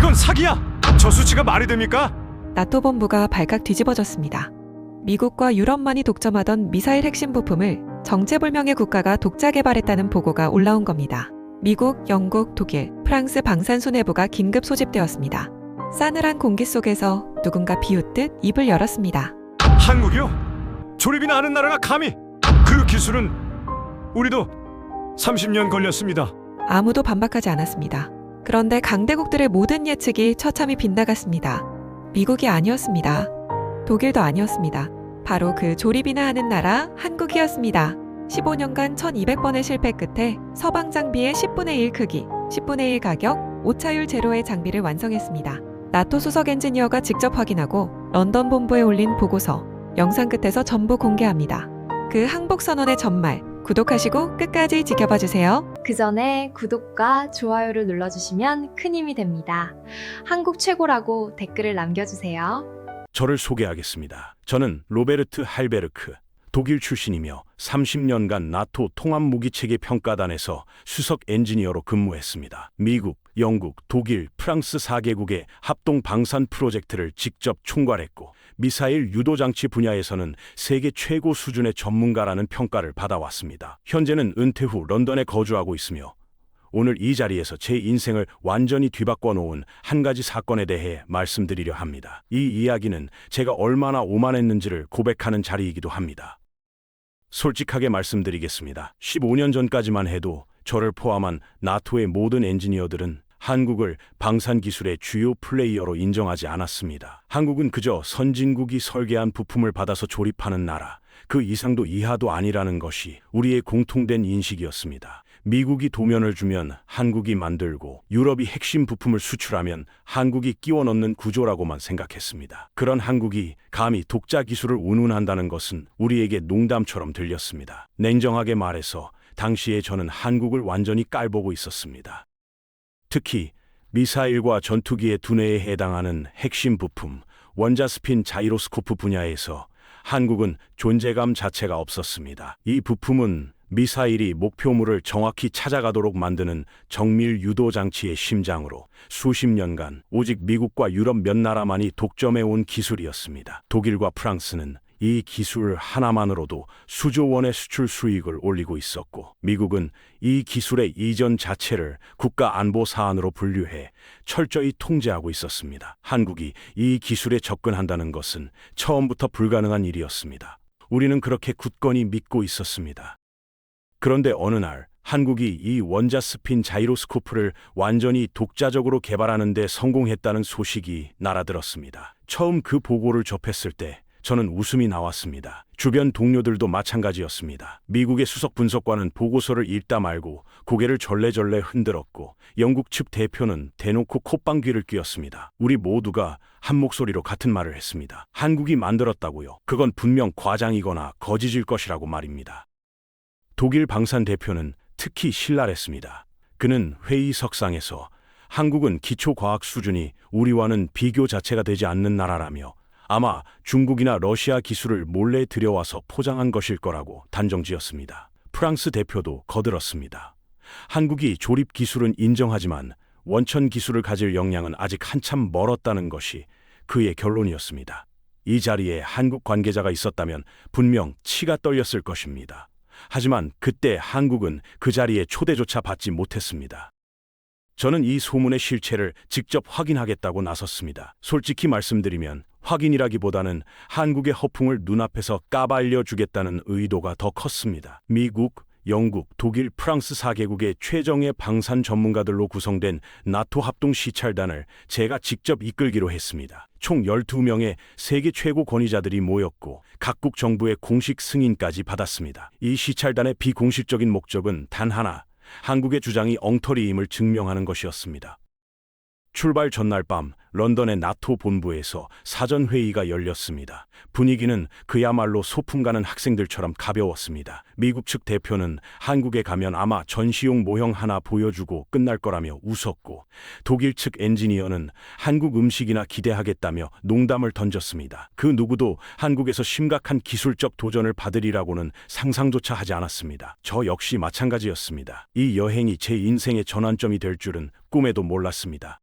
이건 사기야! 저 수치가 말이 됩니까? 나토 본부가 발칵 뒤집어졌습니다. 미국과 유럽만이 독점하던 미사일 핵심 부품을 정체불명의 국가가 독자 개발했다는 보고가 올라온 겁니다. 미국, 영국, 독일, 프랑스 방산수뇌부가 긴급 소집되었습니다. 싸늘한 공기 속에서 누군가 비웃듯 입을 열었습니다. 한국이요? 조립이나 하는 나라가 감히! 그 기술은 우리도 30년 걸렸습니다. 아무도 반박하지 않았습니다. 그런데 강대국들의 모든 예측이 처참히 빗나갔습니다. 미국이 아니었습니다. 독일도 아니었습니다. 바로 그 조립이나 하는 나라 한국이었습니다. 15년간 1200번의 실패 끝에 서방 장비의 10분의 1 크기, 10분의 1 가격, 오차율 제로의 장비를 완성했습니다. 나토 수석 엔지니어가 직접 확인하고 런던 본부에 올린 보고서, 영상 끝에서 전부 공개합니다. 그 항복 선언의 전말, 구독하시고 끝까지 지켜봐 주세요. 그 전에 구독과 좋아요를 눌러주시면 큰 힘이 됩니다. 한국 최고라고 댓글을 남겨주세요. 저를 소개하겠습니다. 저는 로베르트 할베르크, 독일 출신이며 30년간 나토 통합무기체계 평가단에서 수석 엔지니어로 근무했습니다. 미국, 영국, 독일, 프랑스 4개국의 합동 방산 프로젝트를 직접 총괄했고 미사일 유도장치 분야에서는 세계 최고 수준의 전문가라는 평가를 받아왔습니다. 현재는 은퇴 후 런던에 거주하고 있으며 오늘 이 자리에서 제 인생을 완전히 뒤바꿔 놓은 한 가지 사건에 대해 말씀드리려 합니다. 이 이야기는 제가 얼마나 오만했는지를 고백하는 자리이기도 합니다. 솔직하게 말씀드리겠습니다. 15년 전까지만 해도 저를 포함한 나토의 모든 엔지니어들은 한국을 방산기술의 주요 플레이어로 인정하지 않았습니다. 한국은 그저 선진국이 설계한 부품을 받아서 조립하는 나라, 그 이상도 이하도 아니라는 것이 우리의 공통된 인식이었습니다. 미국이 도면을 주면 한국이 만들고 유럽이 핵심 부품을 수출하면 한국이 끼워 넣는 구조라고만 생각했습니다. 그런 한국이 감히 독자 기술을 운운한다는 것은 우리에게 농담처럼 들렸습니다. 냉정하게 말해서 당시에 저는 한국을 완전히 깔보고 있었습니다. 특히 미사일과 전투기의 두뇌에 해당하는 핵심 부품, 원자스핀 자이로스코프 분야에서 한국은 존재감 자체가 없었습니다. 이 부품은 미사일이 목표물을 정확히 찾아가도록 만드는 정밀 유도 장치의 심장으로 수십 년간 오직 미국과 유럽 몇 나라만이 독점해온 기술이었습니다. 독일과 프랑스는 이 기술 하나만으로도 수조 원의 수출 수익을 올리고 있었고 미국은 이 기술의 이전 자체를 국가 안보 사안으로 분류해 철저히 통제하고 있었습니다. 한국이 이 기술에 접근한다는 것은 처음부터 불가능한 일이었습니다. 우리는 그렇게 굳건히 믿고 있었습니다. 그런데 어느 날 한국이 이 원자스핀 자이로스코프를 완전히 독자적으로 개발하는 데 성공했다는 소식이 날아들었습니다. 처음 그 보고를 접했을 때 저는 웃음이 나왔습니다. 주변 동료들도 마찬가지였습니다. 미국의 수석 분석관은 보고서를 읽다 말고 고개를 절레절레 흔들었고 영국 측 대표는 대놓고 콧방귀를 뀌었습니다. 우리 모두가 한 목소리로 같은 말을 했습니다. 한국이 만들었다고요? 그건 분명 과장이거나 거짓일 것이라고 말입니다. 독일 방산 대표는 특히 신랄했습니다. 그는 회의석상에서 한국은 기초과학 수준이 우리와는 비교 자체가 되지 않는 나라라며 아마 중국이나 러시아 기술을 몰래 들여와서 포장한 것일 거라고 단정지었습니다. 프랑스 대표도 거들었습니다. 한국이 조립 기술은 인정하지만 원천 기술을 가질 역량은 아직 한참 멀었다는 것이 그의 결론이었습니다. 이 자리에 한국 관계자가 있었다면 분명 치가 떨렸을 것입니다. 하지만 그때 한국은 그 자리에 초대조차 받지 못했습니다. 저는 이 소문의 실체를 직접 확인하겠다고 나섰습니다. 솔직히 말씀드리면 확인이라기보다는 한국의 허풍을 눈앞에서 까발려 주겠다는 의도가 더 컸습니다. 미국, 영국, 독일, 프랑스 4개국의 최정예 방산 전문가들로 구성된 나토 합동 시찰단을 제가 직접 이끌기로 했습니다. 총 12명의 세계 최고 권위자들이 모였고 각국 정부의 공식 승인까지 받았습니다. 이 시찰단의 비공식적인 목적은 단 하나, 한국의 주장이 엉터리임을 증명하는 것이었습니다. 출발 전날 밤 런던의 나토 본부에서 사전회의가 열렸습니다. 분위기는 그야말로 소풍 가는 학생들처럼 가벼웠습니다. 미국 측 대표는 한국에 가면 아마 전시용 모형 하나 보여주고 끝날 거라며 웃었고 독일 측 엔지니어는 한국 음식이나 기대하겠다며 농담을 던졌습니다. 그 누구도 한국에서 심각한 기술적 도전을 받으리라고는 상상조차 하지 않았습니다. 저 역시 마찬가지였습니다. 이 여행이 제 인생의 전환점이 될 줄은 꿈에도 몰랐습니다.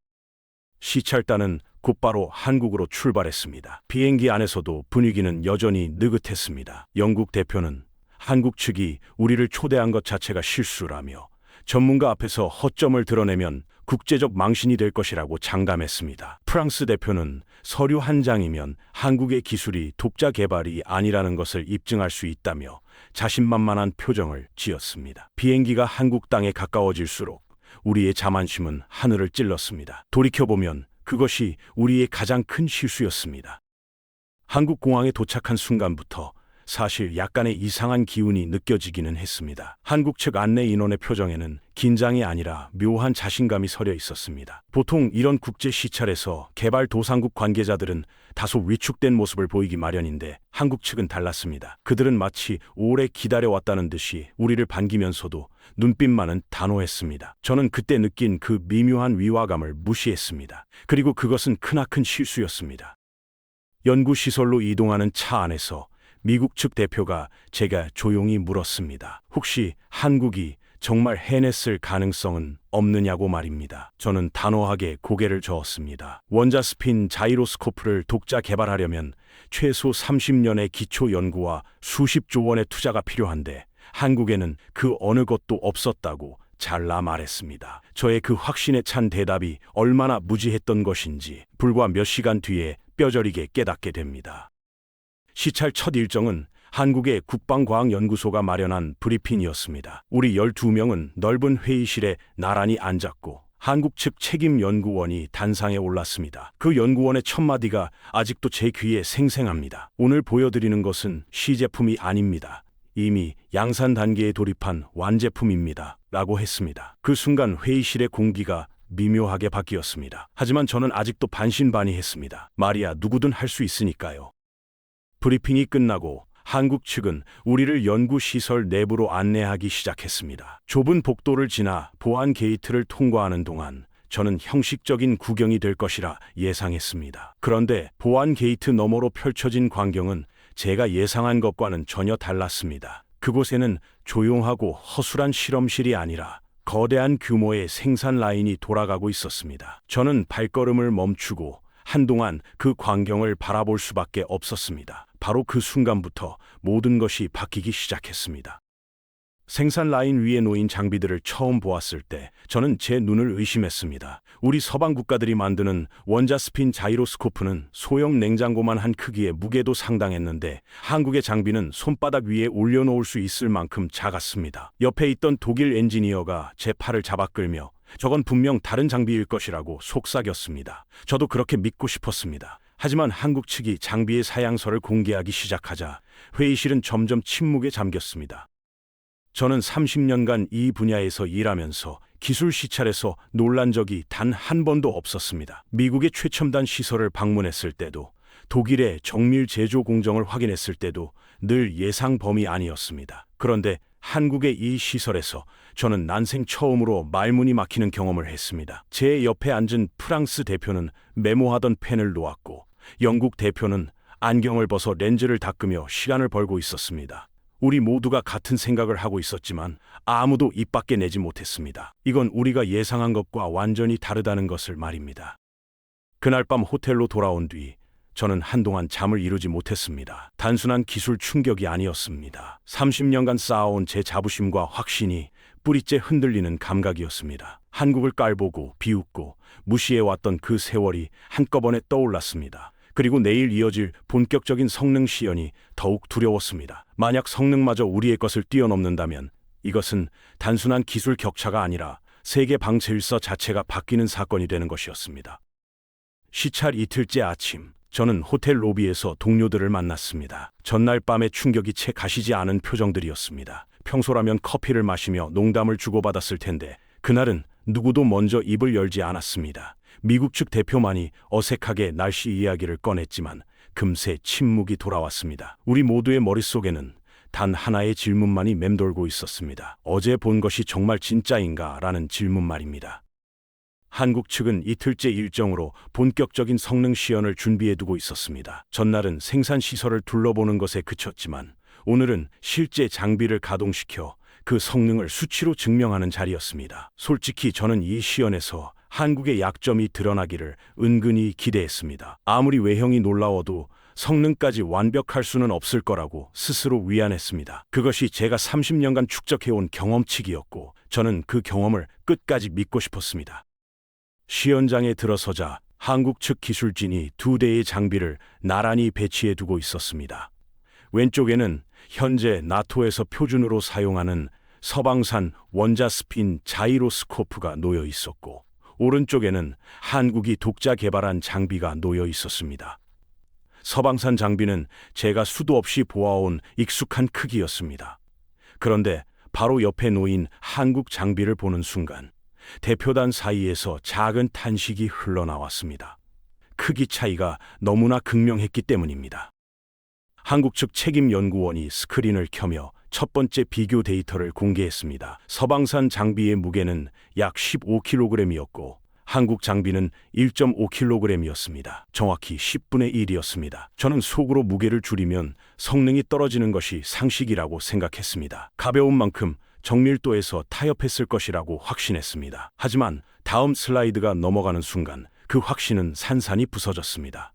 시찰단은 곧바로 한국으로 출발했습니다. 비행기 안에서도 분위기는 여전히 느긋했습니다. 영국 대표는 한국 측이 우리를 초대한 것 자체가 실수라며 전문가 앞에서 허점을 드러내면 국제적 망신이 될 것이라고 장담했습니다. 프랑스 대표는 서류 한 장이면 한국의 기술이 독자 개발이 아니라는 것을 입증할 수 있다며 자신만만한 표정을 지었습니다. 비행기가 한국 땅에 가까워질수록 우리의 자만심은 하늘을 찔렀습니다. 돌이켜보면 그것이 우리의 가장 큰 실수였습니다. 한국 공항에 도착한 순간부터 사실 약간의 이상한 기운이 느껴지기는 했습니다. 한국 측 안내 인원의 표정에는 긴장이 아니라 묘한 자신감이 서려 있었습니다. 보통 이런 국제 시찰에서 개발도상국 관계자들은 다소 위축된 모습을 보이기 마련인데 한국 측은 달랐습니다. 그들은 마치 오래 기다려왔다는 듯이 우리를 반기면서도 눈빛만은 단호했습니다. 저는 그때 느낀 그 미묘한 위화감을 무시했습니다. 그리고 그것은 크나큰 실수였습니다. 연구시설로 이동하는 차 안에서 미국 측 대표가 제가 조용히 물었습니다. 혹시 한국이 정말 해냈을 가능성은 없느냐고 말입니다. 저는 단호하게 고개를 저었습니다. 원자 스핀 자이로스코프를 독자 개발하려면 최소 30년의 기초 연구와 수십조 원의 투자가 필요한데 한국에는 그 어느 것도 없었다고 잘라 말했습니다. 저의 그 확신에 찬 대답이 얼마나 무지했던 것인지 불과 몇 시간 뒤에 뼈저리게 깨닫게 됩니다. 시찰 첫 일정은 한국의 국방과학연구소가 마련한 브리핑이었습니다. 우리 12명은 넓은 회의실에 나란히 앉았고 한국 측 책임 연구원이 단상에 올랐습니다. 그 연구원의 첫 마디가 아직도 제 귀에 생생합니다. 오늘 보여드리는 것은 시제품이 아닙니다. 이미 양산 단계에 돌입한 완제품입니다. 라고 했습니다. 그 순간 회의실의 공기가 미묘하게 바뀌었습니다. 하지만 저는 아직도 반신반의했습니다. 말이야 누구든 할 수 있으니까요. 브리핑이 끝나고 한국 측은 우리를 연구시설 내부로 안내하기 시작했습니다. 좁은 복도를 지나 보안 게이트를 통과하는 동안 저는 형식적인 구경이 될 것이라 예상했습니다. 그런데 보안 게이트 너머로 펼쳐진 광경은 제가 예상한 것과는 전혀 달랐습니다. 그곳에는 조용하고 허술한 실험실이 아니라 거대한 규모의 생산 라인이 돌아가고 있었습니다. 저는 발걸음을 멈추고 한동안 그 광경을 바라볼 수밖에 없었습니다. 바로 그 순간부터 모든 것이 바뀌기 시작했습니다. 생산 라인 위에 놓인 장비들을 처음 보았을 때 저는 제 눈을 의심했습니다. 우리 서방 국가들이 만드는 원자 스핀 자이로스코프는 소형 냉장고만 한 크기의 무게도 상당했는데 한국의 장비는 손바닥 위에 올려놓을 수 있을 만큼 작았습니다. 옆에 있던 독일 엔지니어가 제 팔을 잡아 끌며 저건 분명 다른 장비일 것이라고 속삭였습니다. 저도 그렇게 믿고 싶었습니다. 하지만 한국 측이 장비의 사양서를 공개하기 시작하자 회의실은 점점 침묵에 잠겼습니다. 저는 30년간 이 분야에서 일하면서 기술 시찰에서 놀란 적이 단 한 번도 없었습니다. 미국의 최첨단 시설을 방문했을 때도 독일의 정밀 제조 공정을 확인했을 때도 늘 예상 범위 아니었습니다. 그런데 한국의 이 시설에서 저는 난생 처음으로 말문이 막히는 경험을 했습니다. 제 옆에 앉은 프랑스 대표는 메모하던 펜을 놓았고 영국 대표는 안경을 벗어 렌즈를 닦으며 시간을 벌고 있었습니다. 우리 모두가 같은 생각을 하고 있었지만 아무도 입 밖에 내지 못했습니다. 이건 우리가 예상한 것과 완전히 다르다는 것을 말입니다. 그날 밤 호텔로 돌아온 뒤 저는 한동안 잠을 이루지 못했습니다. 단순한 기술 충격이 아니었습니다. 30년간 쌓아온 제 자부심과 확신이 뿌리째 흔들리는 감각이었습니다. 한국을 깔보고 비웃고 무시해왔던 그 세월이 한꺼번에 떠올랐습니다. 그리고 내일 이어질 본격적인 성능 시연이 더욱 두려웠습니다. 만약 성능마저 우리의 것을 뛰어넘는다면 이것은 단순한 기술 격차가 아니라 세계 방체일서 자체가 바뀌는 사건이 되는 것이었습니다. 시찰 이틀째 아침, 저는 호텔 로비에서 동료들을 만났습니다. 전날 밤의 충격이 채 가시지 않은 표정들이었습니다. 평소라면 커피를 마시며 농담을 주고받았을 텐데 그날은 누구도 먼저 입을 열지 않았습니다. 미국 측 대표만이 어색하게 날씨 이야기를 꺼냈지만 금세 침묵이 돌아왔습니다. 우리 모두의 머릿속에는 단 하나의 질문만이 맴돌고 있었습니다. 어제 본 것이 정말 진짜인가? 라는 질문 말입니다. 한국 측은 이틀째 일정으로 본격적인 성능 시연을 준비해두고 있었습니다. 전날은 생산 시설을 둘러보는 것에 그쳤지만 오늘은 실제 장비를 가동시켜 그 성능을 수치로 증명하는 자리였습니다. 솔직히 저는 이 시연에서 한국의 약점이 드러나기를 은근히 기대했습니다. 아무리 외형이 놀라워도 성능까지 완벽할 수는 없을 거라고 스스로 위안했습니다. 그것이 제가 30년간 축적해온 경험치기였고 저는 그 경험을 끝까지 믿고 싶었습니다. 시연장에 들어서자 한국 측 기술진이 2대의 장비를 나란히 배치해 두고 있었습니다. 왼쪽에는 현재 나토에서 표준으로 사용하는 서방산 원자스핀 자이로스코프가 놓여 있었고 오른쪽에는 한국이 독자 개발한 장비가 놓여 있었습니다. 서방산 장비는 제가 수도 없이 보아온 익숙한 크기였습니다. 그런데 바로 옆에 놓인 한국 장비를 보는 순간 대표단 사이에서 작은 탄식이 흘러나왔습니다. 크기 차이가 너무나 극명했기 때문입니다. 한국 측 책임 연구원이 스크린을 켜며 첫 번째 비교 데이터를 공개했습니다. 서방산 장비의 무게는 약 15kg이었고 한국 장비는 1.5kg이었습니다. 정확히 10분의 1이었습니다. 저는 속으로 무게를 줄이면 성능이 떨어지는 것이 상식이라고 생각했습니다. 가벼운 만큼 정밀도에서 타협했을 것이라고 확신했습니다. 하지만 다음 슬라이드가 넘어가는 순간 그 확신은 산산이 부서졌습니다.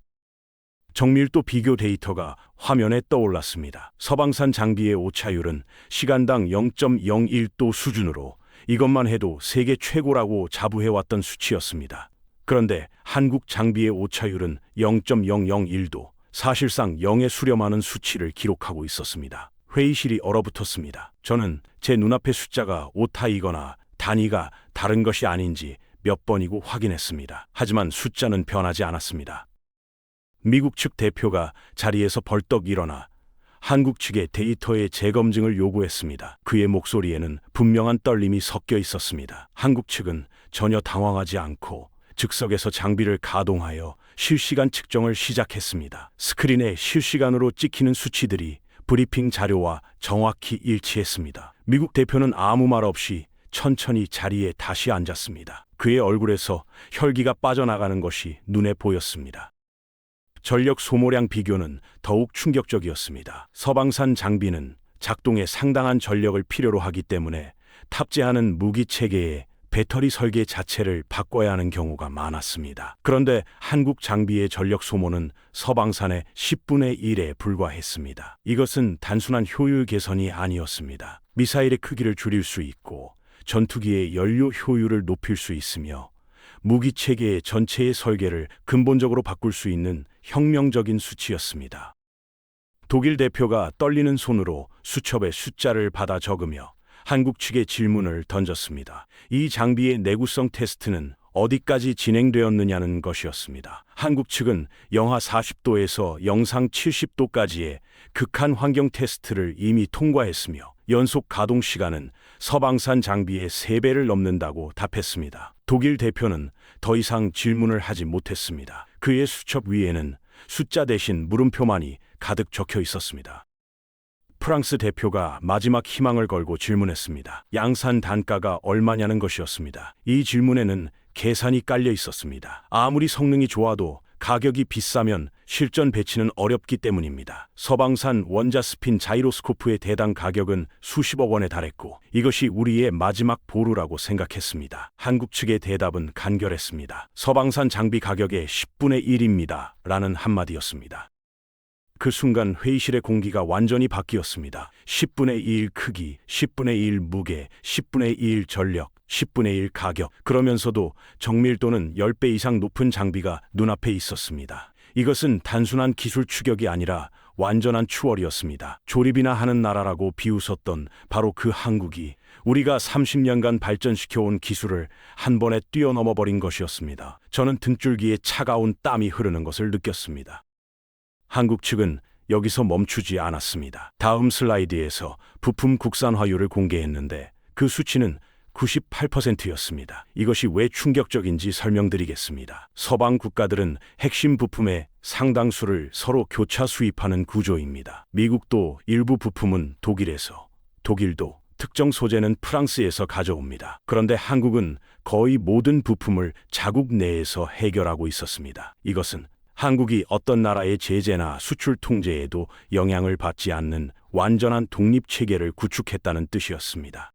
정밀도 비교 데이터가 화면에 떠올랐습니다. 서방산 장비의 오차율은 시간당 0.01도 수준으로 이것만 해도 세계 최고라고 자부해왔던 수치였습니다. 그런데 한국 장비의 오차율은 0.001도, 사실상 0에 수렴하는 수치를 기록하고 있었습니다. 회의실이 얼어붙었습니다. 저는 제 눈앞의 숫자가 오타이거나 단위가 다른 것이 아닌지 몇 번이고 확인했습니다. 하지만 숫자는 변하지 않았습니다. 미국 측 대표가 자리에서 벌떡 일어나 한국 측의 데이터의 재검증을 요구했습니다. 그의 목소리에는 분명한 떨림이 섞여 있었습니다. 한국 측은 전혀 당황하지 않고 즉석에서 장비를 가동하여 실시간 측정을 시작했습니다. 스크린에 실시간으로 찍히는 수치들이 브리핑 자료와 정확히 일치했습니다. 미국 대표는 아무 말 없이 천천히 자리에 다시 앉았습니다. 그의 얼굴에서 혈기가 빠져나가는 것이 눈에 보였습니다. 전력 소모량 비교는 더욱 충격적이었습니다. 서방산 장비는 작동에 상당한 전력을 필요로 하기 때문에 탑재하는 무기 체계의 배터리 설계 자체를 바꿔야 하는 경우가 많았습니다. 그런데 한국 장비의 전력 소모는 서방산의 10분의 1에 불과했습니다. 이것은 단순한 효율 개선이 아니었습니다. 미사일의 크기를 줄일 수 있고 전투기의 연료 효율을 높일 수 있으며 무기 체계의 전체의 설계를 근본적으로 바꿀 수 있는 혁명적인 수치였습니다. 독일 대표가 떨리는 손으로 수첩에 숫자를 받아 적으며 한국 측에 질문을 던졌습니다. 이 장비의 내구성 테스트는 어디까지 진행되었느냐는 것이었습니다. 한국 측은 영하 40도에서 영상 70도까지의 극한 환경 테스트를 이미 통과했으며 연속 가동 시간은 서방산 장비의 3배를 넘는다고 답했습니다. 독일 대표는 더 이상 질문을 하지 못했습니다. 그의 수첩 위에는 숫자 대신 물음표만이 가득 적혀 있었습니다. 프랑스 대표가 마지막 희망을 걸고 질문했습니다. 양산 단가가 얼마냐는 것이었습니다. 이 질문에는 계산이 깔려 있었습니다. 아무리 성능이 좋아도 가격이 비싸면 실전 배치는 어렵기 때문입니다. 서방산 원자스핀 자이로스코프의 대당 가격은 수십억 원에 달했고 이것이 우리의 마지막 보루라고 생각했습니다. 한국 측의 대답은 간결했습니다. 서방산 장비 가격의 10분의 1입니다. 라는 한마디였습니다. 그 순간 회의실의 공기가 완전히 바뀌었습니다. 10분의 1 크기, 10분의 1 무게, 10분의 1 전력, 10분의 1 가격. 그러면서도 정밀도는 10배 이상 높은 장비가 눈앞에 있었습니다. 이것은 단순한 기술 추격이 아니라 완전한 추월이었습니다. 조립이나 하는 나라라고 비웃었던 바로 그 한국이 우리가 30년간 발전시켜온 기술을 한 번에 뛰어넘어 버린 것이었습니다. 저는 등줄기에 차가운 땀이 흐르는 것을 느꼈습니다. 한국 측은 여기서 멈추지 않았습니다. 다음 슬라이드에서 부품 국산화율을 공개했는데 그 수치는 98%였습니다. 이것이 왜 충격적인지 설명드리겠습니다. 서방 국가들은 핵심 부품의 상당수를 서로 교차 수입하는 구조입니다. 미국도 일부 부품은 독일에서, 독일도 특정 소재는 프랑스에서 가져옵니다. 그런데 한국은 거의 모든 부품을 자국 내에서 해결하고 있었습니다. 이것은 한국이 어떤 나라의 제재나 수출 통제에도 영향을 받지 않는 완전한 독립체계를 구축했다는 뜻이었습니다.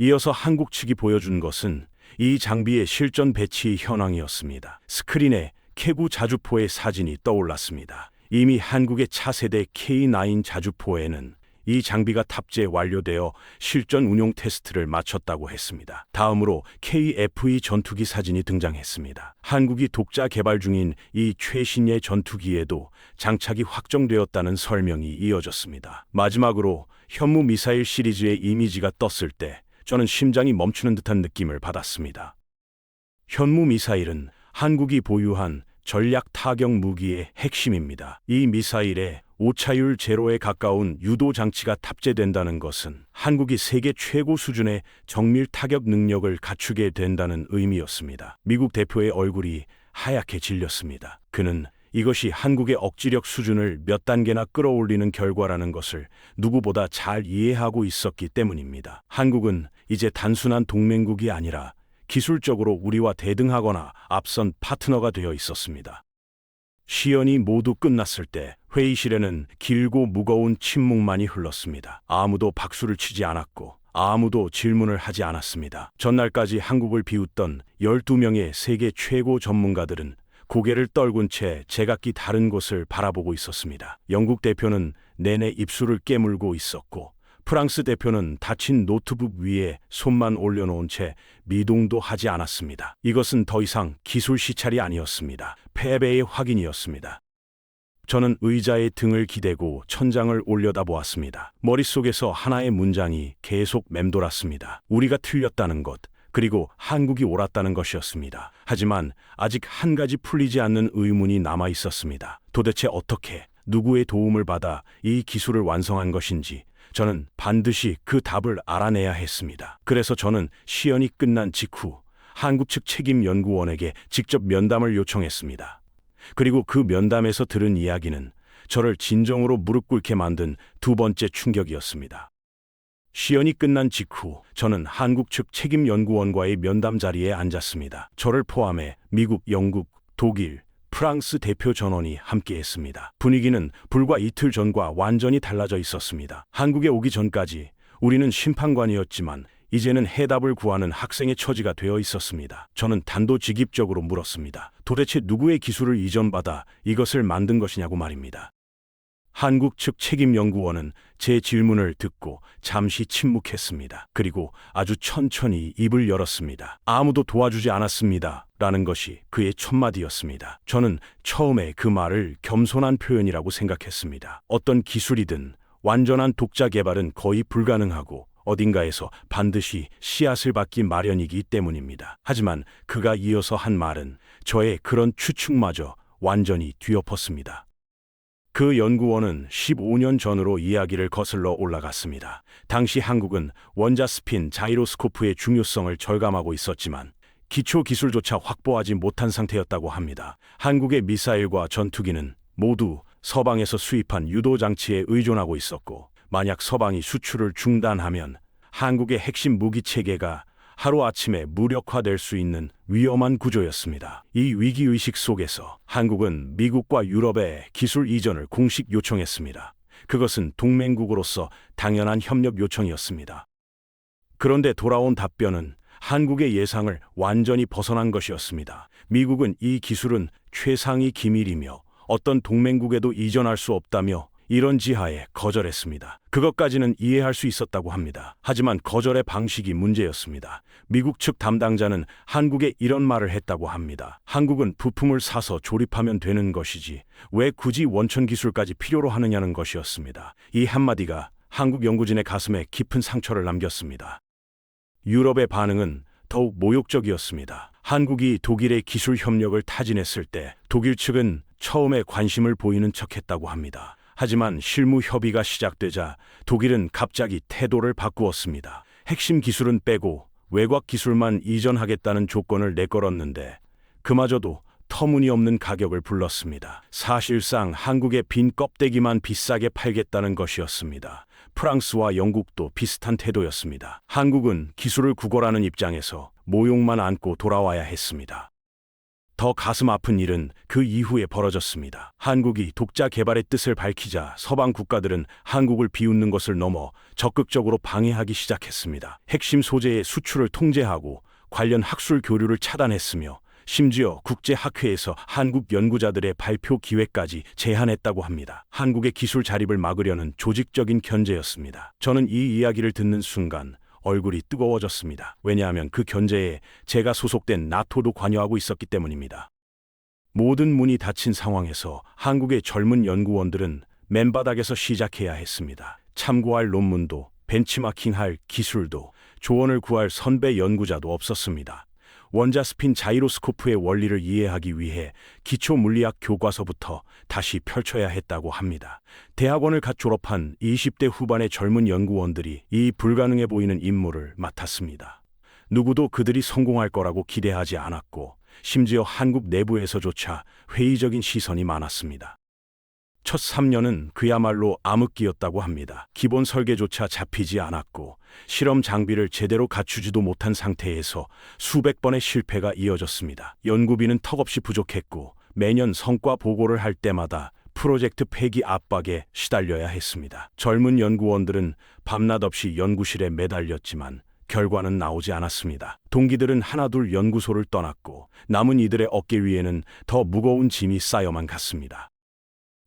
이어서 한국 측이 보여준 것은 이 장비의 실전 배치 현황이었습니다. 스크린에 캐구 자주포의 사진이 떠올랐습니다. 이미 한국의 차세대 K9 자주포에는 이 장비가 탑재 완료되어 실전 운용 테스트를 마쳤다고 했습니다. 다음으로 KF-2 전투기 사진이 등장했습니다. 한국이 독자 개발 중인 이 최신의 전투기에도 장착이 확정되었다는 설명이 이어졌습니다. 마지막으로 현무 미사일 시리즈의 이미지가 떴을 때 저는 심장이 멈추는 듯한 느낌을 받았습니다. 현무 미사일은 한국이 보유한 전략 타격 무기의 핵심입니다. 이 미사일에 오차율 제로에 가까운 유도 장치가 탑재된다는 것은 한국이 세계 최고 수준의 정밀 타격 능력을 갖추게 된다는 의미였습니다. 미국 대표의 얼굴이 하얗게 질렸습니다. 그는 이것이 한국의 억지력 수준을 몇 단계나 끌어올리는 결과라는 것을 누구보다 잘 이해하고 있었기 때문입니다. 한국은 이제 단순한 동맹국이 아니라 기술적으로 우리와 대등하거나 앞선 파트너가 되어 있었습니다. 시연이 모두 끝났을 때 회의실에는 길고 무거운 침묵만이 흘렀습니다. 아무도 박수를 치지 않았고 아무도 질문을 하지 않았습니다. 전날까지 한국을 비웃던 12명의 세계 최고 전문가들은 고개를 떨군 채 제각기 다른 곳을 바라보고 있었습니다. 영국 대표는 내내 입술을 깨물고 있었고 프랑스 대표는 닫힌 노트북 위에 손만 올려놓은 채 미동도 하지 않았습니다. 이것은 더 이상 기술 시찰이 아니었습니다. 패배의 확인이었습니다. 저는 의자에 등을 기대고 천장을 올려다보았습니다. 머릿속에서 하나의 문장이 계속 맴돌았습니다. 우리가 틀렸다는 것, 그리고 한국이 옳았다는 것이었습니다. 하지만 아직 한 가지 풀리지 않는 의문이 남아 있었습니다. 도대체 어떻게, 누구의 도움을 받아 이 기술을 완성한 것인지 저는 반드시 그 답을 알아내야 했습니다. 그래서 저는 시연이 끝난 직후 한국 측 책임 연구원에게 직접 면담을 요청했습니다. 그리고 그 면담에서 들은 이야기는 저를 진정으로 무릎 꿇게 만든 두 번째 충격이었습니다. 시연이 끝난 직후 저는 한국 측 책임 연구원과의 면담 자리에 앉았습니다. 저를 포함해 미국, 영국, 독일, 프랑스 대표 전원이 함께했습니다. 분위기는 불과 이틀 전과 완전히 달라져 있었습니다. 한국에 오기 전까지 우리는 심판관이었지만 이제는 해답을 구하는 학생의 처지가 되어 있었습니다. 저는 단도직입적으로 물었습니다. 도대체 누구의 기술을 이전받아 이것을 만든 것이냐고 말입니다. 한국 측 책임연구원은 제 질문을 듣고 잠시 침묵했습니다. 그리고 아주 천천히 입을 열었습니다. 아무도 도와주지 않았습니다. 라는 것이 그의 첫마디였습니다. 저는 처음에 그 말을 겸손한 표현이라고 생각했습니다. 어떤 기술이든 완전한 독자 개발은 거의 불가능하고 어딘가에서 반드시 씨앗을 받기 마련이기 때문입니다. 하지만 그가 이어서 한 말은 저의 그런 추측마저 완전히 뒤엎었습니다. 그 연구원은 15년 전으로 이야기를 거슬러 올라갔습니다. 당시 한국은 원자 스핀 자이로스코프의 중요성을 절감하고 있었지만 기초 기술조차 확보하지 못한 상태였다고 합니다. 한국의 미사일과 전투기는 모두 서방에서 수입한 유도 장치에 의존하고 있었고 만약 서방이 수출을 중단하면 한국의 핵심 무기 체계가 하루아침에 무력화될 수 있는 위험한 구조였습니다. 이 위기의식 속에서 한국은 미국과 유럽의 기술 이전을 공식 요청했습니다. 그것은 동맹국으로서 당연한 협력 요청이었습니다. 그런데 돌아온 답변은 한국의 예상을 완전히 벗어난 것이었습니다. 미국은 이 기술은 최상위 기밀이며 어떤 동맹국에도 이전할 수 없다며 이런 지하에 거절했습니다. 그것까지는 이해할 수 있었다고 합니다. 하지만 거절의 방식이 문제였습니다. 미국 측 담당자는 한국에 이런 말을 했다고 합니다. 한국은 부품을 사서 조립하면 되는 것이지 왜 굳이 원천 기술까지 필요로 하느냐는 것이었습니다. 이 한마디가 한국 연구진의 가슴에 깊은 상처를 남겼습니다. 유럽의 반응은 더욱 모욕적이었습니다. 한국이 독일의 기술 협력을 타진했을 때 독일 측은 처음에 관심을 보이는 척했다고 합니다. 하지만 실무 협의가 시작되자 독일은 갑자기 태도를 바꾸었습니다. 핵심 기술은 빼고 외곽 기술만 이전하겠다는 조건을 내걸었는데 그마저도 터무니없는 가격을 불렀습니다. 사실상 한국의 빈 껍데기만 비싸게 팔겠다는 것이었습니다. 프랑스와 영국도 비슷한 태도였습니다. 한국은 기술을 구걸하는 입장에서 모욕만 안고 돌아와야 했습니다. 더 가슴 아픈 일은 그 이후에 벌어졌습니다. 한국이 독자 개발의 뜻을 밝히자 서방 국가들은 한국을 비웃는 것을 넘어 적극적으로 방해하기 시작했습니다. 핵심 소재의 수출을 통제하고 관련 학술 교류를 차단했으며 심지어 국제학회에서 한국 연구자들의 발표 기회까지 제한했다고 합니다. 한국의 기술 자립을 막으려는 조직적인 견제였습니다. 저는 이 이야기를 듣는 순간 얼굴이 뜨거워졌습니다. 왜냐하면 그 견제에 제가 소속된 나토도 관여하고 있었기 때문입니다. 모든 문이 닫힌 상황에서 한국의 젊은 연구원들은 맨바닥에서 시작해야 했습니다. 참고할 논문도, 벤치마킹할 기술도, 조언을 구할 선배 연구자도 없었습니다. 원자 스핀 자이로스코프의 원리를 이해하기 위해 기초 물리학 교과서부터 다시 펼쳐야 했다고 합니다. 대학원을 갓 졸업한 20대 후반의 젊은 연구원들이 이 불가능해 보이는 임무를 맡았습니다. 누구도 그들이 성공할 거라고 기대하지 않았고, 심지어 한국 내부에서조차 회의적인 시선이 많았습니다. 첫 3년은 그야말로 암흑기였다고 합니다. 기본 설계조차 잡히지 않았고 실험 장비를 제대로 갖추지도 못한 상태에서 수백 번의 실패가 이어졌습니다. 연구비는 턱없이 부족했고 매년 성과 보고를 할 때마다 프로젝트 폐기 압박에 시달려야 했습니다. 젊은 연구원들은 밤낮 없이 연구실에 매달렸지만 결과는 나오지 않았습니다. 동기들은 하나둘 연구소를 떠났고 남은 이들의 어깨 위에는 더 무거운 짐이 쌓여만 갔습니다.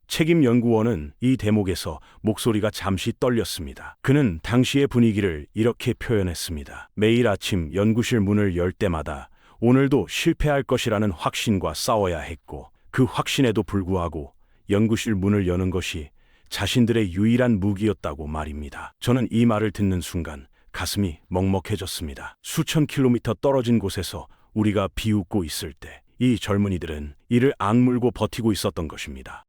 책임 연구원은 이 대목에서 목소리가 잠시 떨렸습니다. 그는 당시의 분위기를 이렇게 표현했습니다. 매일 아침 연구실 문을 열 때마다 오늘도 실패할 것이라는 확신과 싸워야 했고, 그 확신에도 불구하고 연구실 문을 여는 것이 자신들의 유일한 무기였다고 말입니다. 저는 이 말을 듣는 순간 가슴이 먹먹해졌습니다. 수천 킬로미터 떨어진 곳에서 우리가 비웃고 있을 때 이 젊은이들은 이를 악물고 버티고 있었던 것입니다.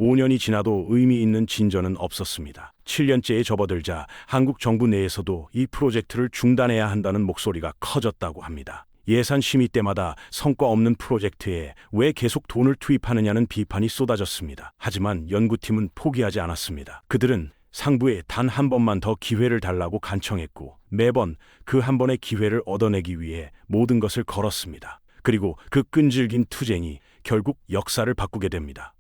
5년이 지나도 의미 있는 진전은 없었습니다. 7년째에 접어들자 한국 정부 내에서도 이 프로젝트를 중단해야 한다는 목소리가 커졌다고 합니다. 예산 심의 때마다 성과 없는 프로젝트에 왜 계속 돈을 투입하느냐는 비판이 쏟아졌습니다. 하지만 연구팀은 포기하지 않았습니다. 그들은 상부에 단 한 번만 더 기회를 달라고 간청했고 매번 그 한 번의 기회를 얻어내기 위해 모든 것을 걸었습니다. 그리고 그 끈질긴 투쟁이 결국 역사를 바꾸게 됩니다.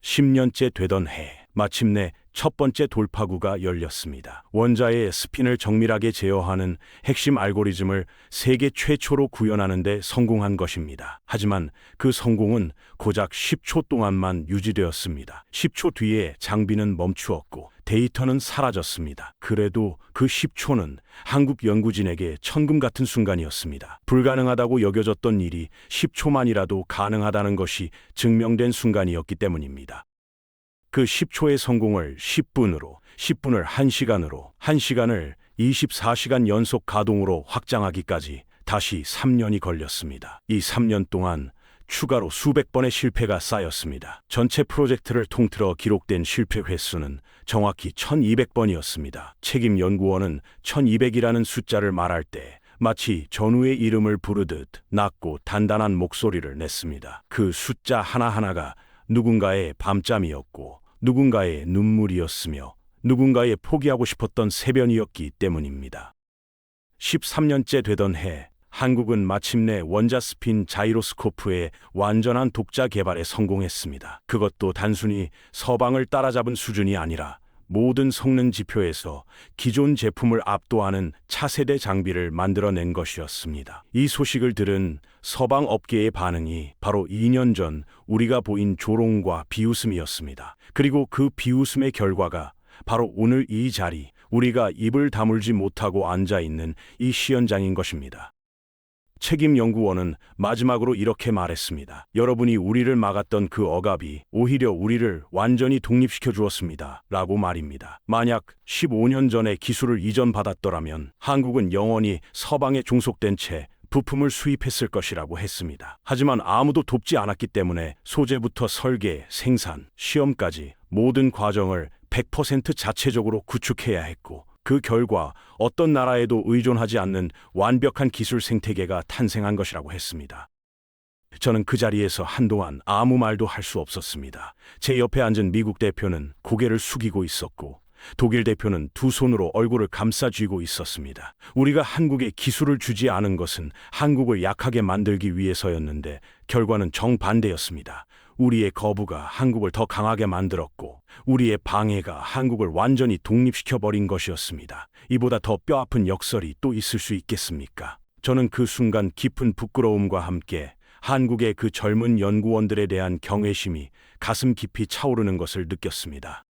10년째 되던 해, 마침내 첫 번째 돌파구가 열렸습니다. 원자의 스핀을 정밀하게 제어하는 핵심 알고리즘을 세계 최초로 구현하는 데 성공한 것입니다. 하지만 그 성공은 고작 10초 동안만 유지되었습니다. 10초 뒤에 장비는 멈추었고 데이터는 사라졌습니다. 그래도 그 10초는 한국 연구진에게 천금 같은 순간이었습니다. 불가능하다고 여겨졌던 일이 10초만이라도 가능하다는 것이 증명된 순간이었기 때문입니다. 그 10초의 성공을 10분으로, 10분을 1시간으로, 1시간을 24시간 연속 가동으로 확장하기까지 다시 3년이 걸렸습니다. 이 3년 동안 추가로 수백 번의 실패가 쌓였습니다. 전체 프로젝트를 통틀어 기록된 실패 횟수는 정확히 1200번이었습니다. 책임 연구원은 1200이라는 숫자를 말할 때 마치 전우의 이름을 부르듯 낮고 단단한 목소리를 냈습니다. 그 숫자 하나하나가 누군가의 밤잠이었고 누군가의 눈물이었으며 누군가의 포기하고 싶었던 세변이었기 때문입니다. 13년째 되던 해, 한국은 마침내 원자 스핀 자이로스코프의 완전한 독자 개발에 성공했습니다. 그것도 단순히 서방을 따라잡은 수준이 아니라 모든 성능 지표에서 기존 제품을 압도하는 차세대 장비를 만들어낸 것이었습니다. 이 소식을 들은 서방 업계의 반응이 바로 2년 전 우리가 보인 조롱과 비웃음이었습니다. 그리고 그 비웃음의 결과가 바로 오늘 이 자리, 우리가 입을 다물지 못하고 앉아있는 이 시연장인 것입니다. 책임 연구원은 마지막으로 이렇게 말했습니다. 여러분이 우리를 막았던 그 억압이 오히려 우리를 완전히 독립시켜 주었습니다. 라고 말입니다. 만약 15년 전에 기술을 이전받았더라면 한국은 영원히 서방에 종속된 채 부품을 수입했을 것이라고 했습니다. 하지만 아무도 돕지 않았기 때문에 소재부터 설계, 생산, 시험까지 모든 과정을 100% 자체적으로 구축해야 했고 그 결과 어떤 나라에도 의존하지 않는 완벽한 기술 생태계가 탄생한 것이라고 했습니다. 저는 그 자리에서 한동안 아무 말도 할 수 없었습니다. 제 옆에 앉은 미국 대표는 고개를 숙이고 있었고 독일 대표는 두 손으로 얼굴을 감싸 쥐고 있었습니다. 우리가 한국에 기술을 주지 않은 것은 한국을 약하게 만들기 위해서였는데 결과는 정반대였습니다. 우리의 거부가 한국을 더 강하게 만들었고 우리의 방해가 한국을 완전히 독립시켜버린 것이었습니다. 이보다 더 뼈아픈 역설이 또 있을 수 있겠습니까? 저는 그 순간 깊은 부끄러움과 함께 한국의 그 젊은 연구원들에 대한 경외심이 가슴 깊이 차오르는 것을 느꼈습니다.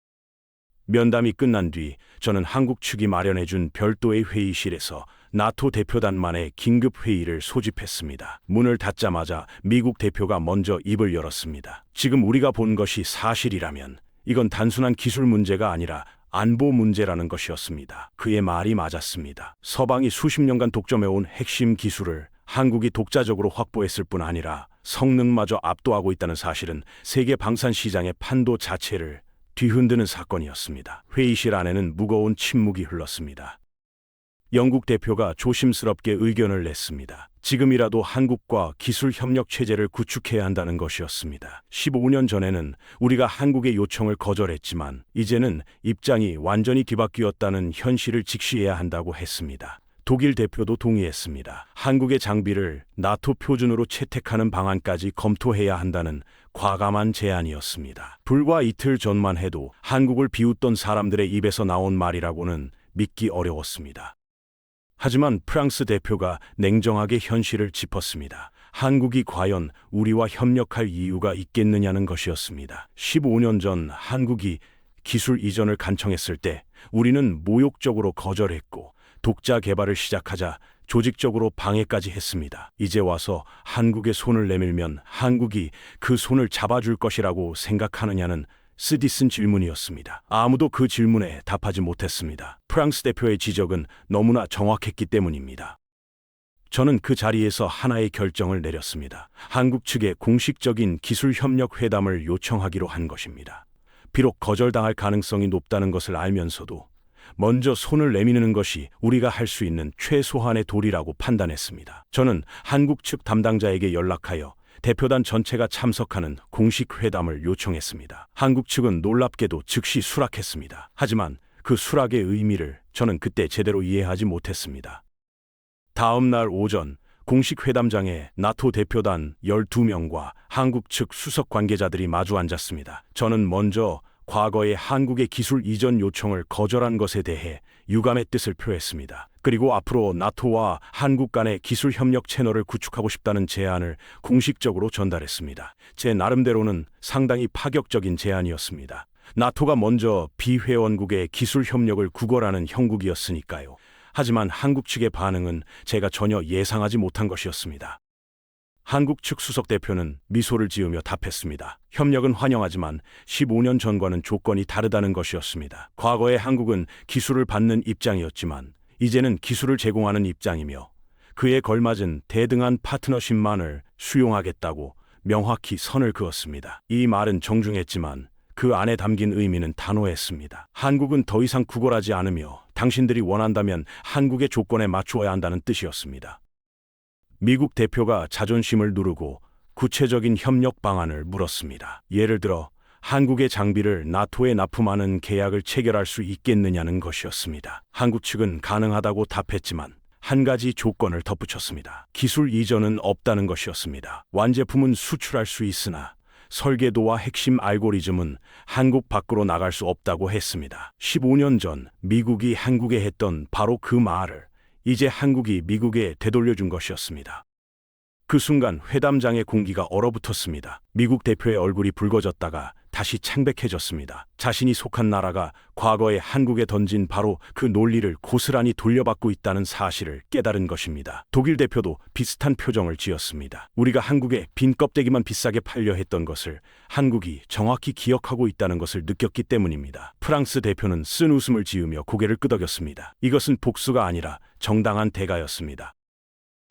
면담이 끝난 뒤 저는 한국 측이 마련해준 별도의 회의실에서 나토 대표단만의 긴급 회의를 소집했습니다. 문을 닫자마자 미국 대표가 먼저 입을 열었습니다. 지금 우리가 본 것이 사실이라면 이건 단순한 기술 문제가 아니라 안보 문제라는 것이었습니다. 그의 말이 맞았습니다. 서방이 수십 년간 독점해온 핵심 기술을 한국이 독자적으로 확보했을 뿐 아니라 성능마저 압도하고 있다는 사실은 세계 방산 시장의 판도 자체를 뒤흔드는 사건이었습니다. 회의실 안에는 무거운 침묵이 흘렀습니다. 영국 대표가 조심스럽게 의견을 냈습니다. 지금이라도 한국과 기술 협력 체제를 구축해야 한다는 것이었습니다. 15년 전에는 우리가 한국의 요청을 거절했지만 이제는 입장이 완전히 뒤바뀌었다는 현실을 직시해야 한다고 했습니다. 독일 대표도 동의했습니다. 한국의 장비를 나토 표준으로 채택하는 방안까지 검토해야 한다는 과감한 제안이었습니다. 불과 이틀 전만 해도 한국을 비웃던 사람들의 입에서 나온 말이라고는 믿기 어려웠습니다. 하지만 프랑스 대표가 냉정하게 현실을 짚었습니다. 한국이 과연 우리와 협력할 이유가 있겠느냐는 것이었습니다. 15년 전 한국이 기술 이전을 간청했을 때 우리는 모욕적으로 거절했고 독자 개발을 시작하자 조직적으로 방해까지 했습니다. 이제 와서 한국의 손을 내밀면 한국이 그 손을 잡아줄 것이라고 생각하느냐는 쓰디쓴 질문이었습니다. 아무도 그 질문에 답하지 못했습니다. 프랑스 대표의 지적은 너무나 정확했기 때문입니다. 저는 그 자리에서 하나의 결정을 내렸습니다. 한국 측에 공식적인 기술 협력 회담을 요청하기로 한 것입니다. 비록 거절당할 가능성이 높다는 것을 알면서도 먼저 손을 내미는 것이 우리가 할 수 있는 최소한의 도리라고 판단했습니다. 저는 한국 측 담당자에게 연락하여 대표단 전체가 참석하는 공식 회담을 요청했습니다. 한국 측은 놀랍게도 즉시 수락했습니다. 하지만 그 수락의 의미를 저는 그때 제대로 이해하지 못했습니다. 다음 날 오전 공식 회담장에 나토 대표단 12명과 한국 측 수석 관계자들이 마주 앉았습니다. 저는 먼저 과거에 한국의 기술 이전 요청을 거절한 것에 대해 유감의 뜻을 표했습니다. 그리고 앞으로 나토와 한국 간의 기술 협력 채널을 구축하고 싶다는 제안을 공식적으로 전달했습니다. 제 나름대로는 상당히 파격적인 제안이었습니다. 나토가 먼저 비회원국의 기술 협력을 구걸하는 형국이었으니까요. 하지만 한국 측의 반응은 제가 전혀 예상하지 못한 것이었습니다. 한국 측 수석 대표는 미소를 지으며 답했습니다. 협력은 환영하지만 15년 전과는 조건이 다르다는 것이었습니다. 과거에 한국은 기술을 받는 입장이었지만 이제는 기술을 제공하는 입장이며 그에 걸맞은 대등한 파트너십만을 수용하겠다고 명확히 선을 그었습니다. 이 말은 정중했지만 그 안에 담긴 의미는 단호했습니다. 한국은 더 이상 구걸하지 않으며 당신들이 원한다면 한국의 조건에 맞추어야 한다는 뜻이었습니다. 미국 대표가 자존심을 누르고 구체적인 협력 방안을 물었습니다. 예를 들어 한국의 장비를 나토에 납품하는 계약을 체결할 수 있겠느냐는 것이었습니다. 한국 측은 가능하다고 답했지만 한 가지 조건을 덧붙였습니다. 기술 이전은 없다는 것이었습니다. 완제품은 수출할 수 있으나 설계도와 핵심 알고리즘은 한국 밖으로 나갈 수 없다고 했습니다. 15년 전 미국이 한국에 했던 바로 그 말을 이제 한국이 미국에 되돌려준 것이었습니다. 그 순간 회담장의 공기가 얼어붙었습니다. 미국 대표의 얼굴이 붉어졌다가 다시 창백해졌습니다. 자신이 속한 나라가 과거에 한국에 던진 바로 그 논리를 고스란히 돌려받고 있다는 사실을 깨달은 것입니다. 독일 대표도 비슷한 표정을 지었습니다. 우리가 한국에 빈 껍데기만 비싸게 팔려 했던 것을 한국이 정확히 기억하고 있다는 것을 느꼈기 때문입니다. 프랑스 대표는 쓴 웃음을 지으며 고개를 끄덕였습니다. 이것은 복수가 아니라 정당한 대가였습니다.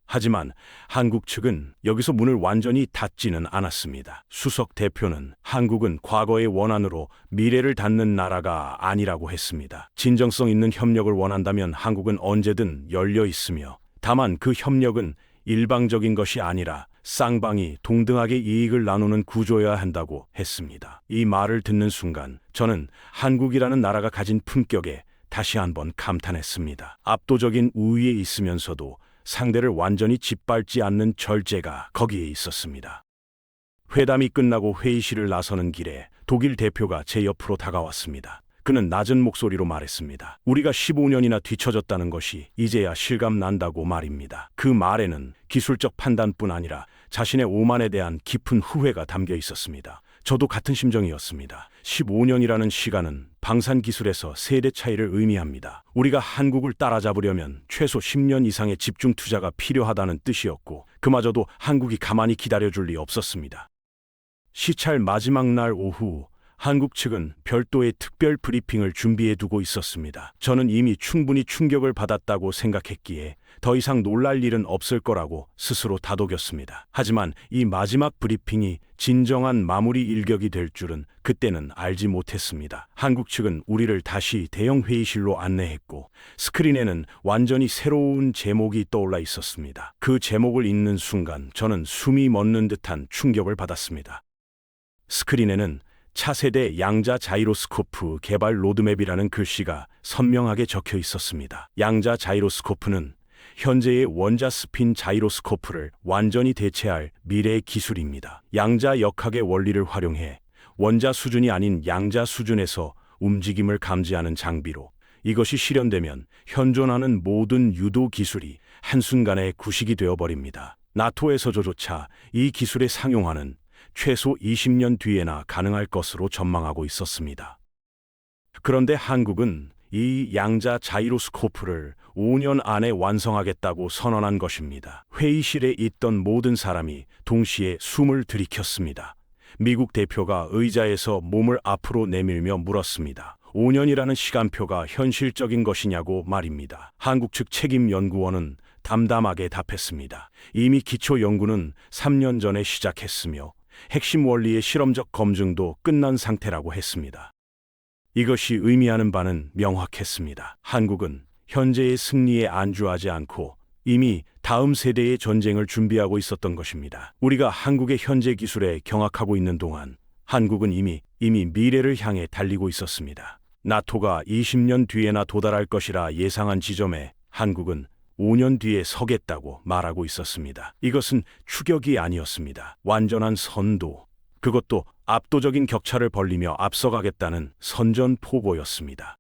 하지만 한국 측은 여기서 문을 완전히 닫지는 않았습니다. 수석 대표는 한국은 과거의 원한으로 미래를 닫는 나라가 아니라고 했습니다. 진정성 있는 협력을 원한다면 한국은 언제든 열려 있으며 다만 그 협력은 일방적인 것이 아니라 쌍방이 동등하게 이익을 나누는 구조여야 한다고 했습니다. 이 말을 듣는 순간 저는 한국이라는 나라가 가진 품격에 다시 한번 감탄했습니다. 압도적인 우위에 있으면서도 상대를 완전히 짓밟지 않는 절제가 거기에 있었습니다. 회담이 끝나고 회의실을 나서는 길에 독일 대표가 제 옆으로 다가왔습니다. 그는 낮은 목소리로 말했습니다. 우리가 15년이나 뒤처졌다는 것이 이제야 실감난다고 말입니다. 그 말에는 기술적 판단뿐 아니라 자신의 오만에 대한 깊은 후회가 담겨 있었습니다. 저도 같은 심정이었습니다. 15년이라는 시간은 방산 기술에서 세대 차이를 의미합니다. 우리가 한국을 따라잡으려면 최소 10년 이상의 집중 투자가 필요하다는 뜻이었고, 그마저도 한국이 가만히 기다려줄 리 없었습니다. 시찰 마지막 날 오후, 한국 측은 별도의 특별 브리핑을 준비해 두고 있었습니다. 저는 이미 충분히 충격을 받았다고 생각했기에 더 이상 놀랄 일은 없을 거라고 스스로 다독였습니다. 하지만 이 마지막 브리핑이 진정한 마무리 일격이 될 줄은 그때는 알지 못했습니다. 한국 측은 우리를 다시 대형 회의실로 안내했고, 스크린에는 완전히 새로운 제목이 떠올라 있었습니다. 그 제목을 읽는 순간 저는 숨이 멎는 듯한 충격을 받았습니다. 스크린에는 차세대 양자 자이로스코프 개발 로드맵이라는 글씨가 선명하게 적혀 있었습니다. 양자 자이로스코프는 현재의 원자 스핀 자이로스코프를 완전히 대체할 미래의 기술입니다. 양자 역학의 원리를 활용해 원자 수준이 아닌 양자 수준에서 움직임을 감지하는 장비로, 이것이 실현되면 현존하는 모든 유도 기술이 한순간에 구식이 되어버립니다. 나토에서조차 이 기술의 상용화는 최소 20년 뒤에나 가능할 것으로 전망하고 있었습니다. 그런데 한국은 이 양자 자이로스코프를 5년 안에 완성하겠다고 선언한 것입니다. 회의실에 있던 모든 사람이 동시에 숨을 들이켰습니다. 미국 대표가 의자에서 몸을 앞으로 내밀며 물었습니다. 5년이라는 시간표가 현실적인 것이냐고 말입니다. 한국 측 책임 연구원은 담담하게 답했습니다. 이미 기초 연구는 3년 전에 시작했으며 핵심 원리의 실험적 검증도 끝난 상태라고 했습니다. 이것이 의미하는 바는 명확했습니다. 한국은 현재의 승리에 안주하지 않고 이미 다음 세대의 전쟁을 준비하고 있었던 것입니다. 우리가 한국의 현재 기술에 경악하고 있는 동안 한국은 이미 미래를 향해 달리고 있었습니다. 나토가 20년 뒤에나 도달할 것이라 예상한 지점에 한국은 5년 뒤에 서겠다고 말하고 있었습니다. 이것은 추격이 아니었습니다. 완전한 선도, 그것도 압도적인 격차를 벌리며 앞서가겠다는 선전포고였습니다.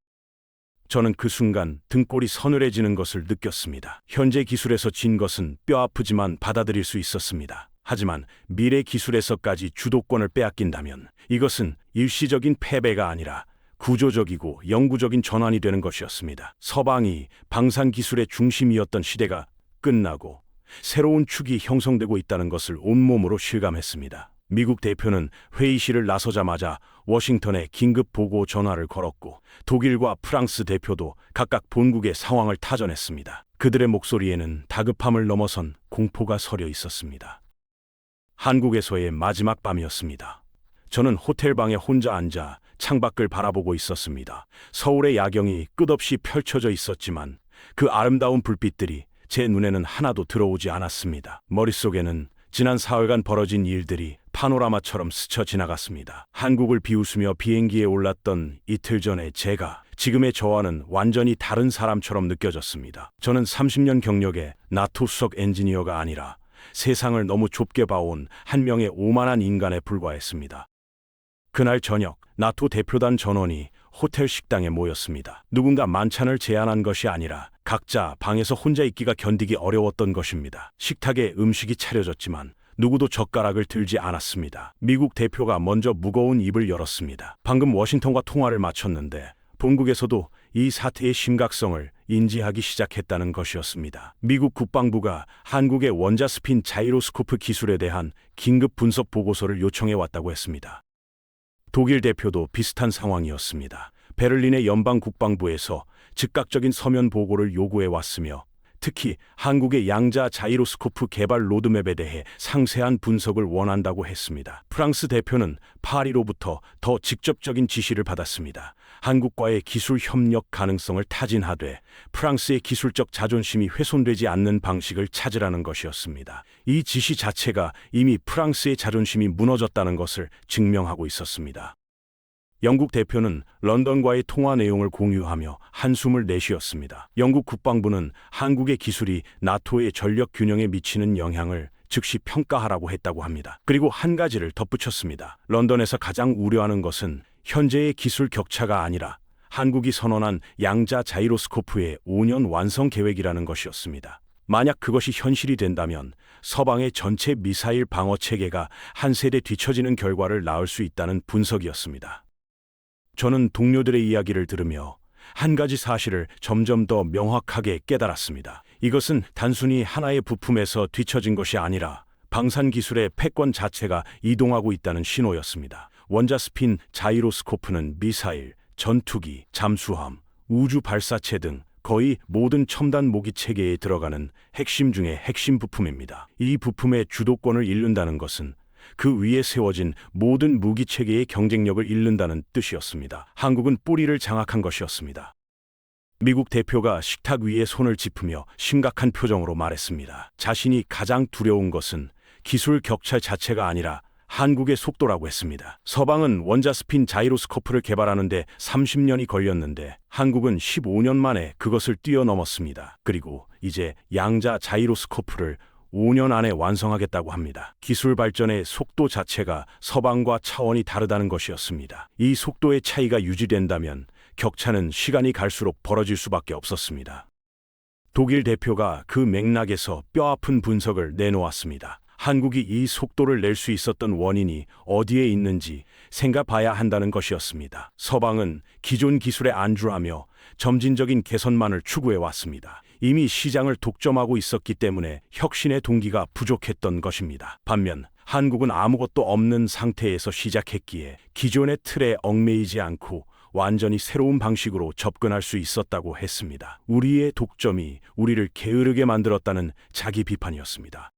저는 그 순간 등골이 서늘해지는 것을 느꼈습니다. 현재 기술에서 진 것은 뼈아프지만 받아들일 수 있었습니다. 하지만 미래 기술에서까지 주도권을 빼앗긴다면 이것은 일시적인 패배가 아니라 구조적이고 영구적인 전환이 되는 것이었습니다. 서방이 방산 기술의 중심이었던 시대가 끝나고 새로운 축이 형성되고 있다는 것을 온몸으로 실감했습니다. 미국 대표는 회의실을 나서자마자 워싱턴에 긴급 보고 전화를 걸었고, 독일과 프랑스 대표도 각각 본국의 상황을 타전했습니다. 그들의 목소리에는 다급함을 넘어선 공포가 서려 있었습니다. 한국에서의 마지막 밤이었습니다. 저는 호텔방에 혼자 앉아 창밖을 바라보고 있었습니다. 서울의 야경이 끝없이 펼쳐져 있었지만 그 아름다운 불빛들이 제 눈에는 하나도 들어오지 않았습니다. 머릿속에는 지난 사흘간 벌어진 일들이 파노라마처럼 스쳐 지나갔습니다. 한국을 비웃으며 비행기에 올랐던 이틀 전에 제가, 지금의 저와는 완전히 다른 사람처럼 느껴졌습니다. 저는 30년 경력의 나토 수석 엔지니어가 아니라 세상을 너무 좁게 봐온 한 명의 오만한 인간에 불과했습니다. 그날 저녁, 나토 대표단 전원이 호텔 식당에 모였습니다. 누군가 만찬을 제안한 것이 아니라 각자 방에서 혼자 있기가 견디기 어려웠던 것입니다. 식탁에 음식이 차려졌지만 누구도 젓가락을 들지 않았습니다. 미국 대표가 먼저 무거운 입을 열었습니다. 방금 워싱턴과 통화를 마쳤는데 본국에서도 이 사태의 심각성을 인지하기 시작했다는 것이었습니다. 미국 국방부가 한국의 원자 스핀 자이로스코프 기술에 대한 긴급 분석 보고서를 요청해 왔다고 했습니다. 독일 대표도 비슷한 상황이었습니다. 베를린의 연방 국방부에서 즉각적인 서면 보고를 요구해 왔으며, 특히 한국의 양자 자이로스코프 개발 로드맵에 대해 상세한 분석을 원한다고 했습니다. 프랑스 대표는 파리로부터 더 직접적인 지시를 받았습니다. 한국과의 기술 협력 가능성을 타진하되 프랑스의 기술적 자존심이 훼손되지 않는 방식을 찾으라는 것이었습니다. 이 지시 자체가 이미 프랑스의 자존심이 무너졌다는 것을 증명하고 있었습니다. 영국 대표는 런던과의 통화 내용을 공유하며 한숨을 내쉬었습니다. 영국 국방부는 한국의 기술이 나토의 전력 균형에 미치는 영향을 즉시 평가하라고 했다고 합니다. 그리고 한 가지를 덧붙였습니다. 런던에서 가장 우려하는 것은 현재의 기술 격차가 아니라 한국이 선언한 양자 자이로스코프의 5년 완성 계획이라는 것이었습니다. 만약 그것이 현실이 된다면 서방의 전체 미사일 방어 체계가 한 세대 뒤처지는 결과를 낳을 수 있다는 분석이었습니다. 저는 동료들의 이야기를 들으며 한 가지 사실을 점점 더 명확하게 깨달았습니다. 이것은 단순히 하나의 부품에서 뒤처진 것이 아니라 방산 기술의 패권 자체가 이동하고 있다는 신호였습니다. 원자 스핀 자이로스코프는 미사일, 전투기, 잠수함, 우주 발사체 등 거의 모든 첨단 무기 체계에 들어가는 핵심 중의 핵심 부품입니다. 이 부품의 주도권을 잃는다는 것은 그 위에 세워진 모든 무기 체계의 경쟁력을 잃는다는 뜻이었습니다. 한국은 뿌리를 장악한 것이었습니다. 미국 대표가 식탁 위에 손을 짚으며 심각한 표정으로 말했습니다. 자신이 가장 두려운 것은 기술 격차 자체가 아니라 한국의 속도라고 했습니다. 서방은 원자 스핀 자이로스코프를 개발하는데 30년이 걸렸는데 한국은 15년 만에 그것을 뛰어넘었습니다. 그리고 이제 양자 자이로스코프를 5년 안에 완성하겠다고 합니다. 기술 발전의 속도 자체가 서방과 차원이 다르다는 것이었습니다. 이 속도의 차이가 유지된다면 격차는 시간이 갈수록 벌어질 수밖에 없었습니다. 독일 대표가 그 맥락에서 뼈아픈 분석을 내놓았습니다. 한국이 이 속도를 낼 수 있었던 원인이 어디에 있는지 생각봐야 한다는 것이었습니다. 서방은 기존 기술에 안주하며 점진적인 개선만을 추구해 왔습니다. 이미 시장을 독점하고 있었기 때문에 혁신의 동기가 부족했던 것입니다. 반면 한국은 아무것도 없는 상태에서 시작했기에 기존의 틀에 얽매이지 않고 완전히 새로운 방식으로 접근할 수 있었다고 했습니다. 우리의 독점이 우리를 게으르게 만들었다는 자기 비판이었습니다.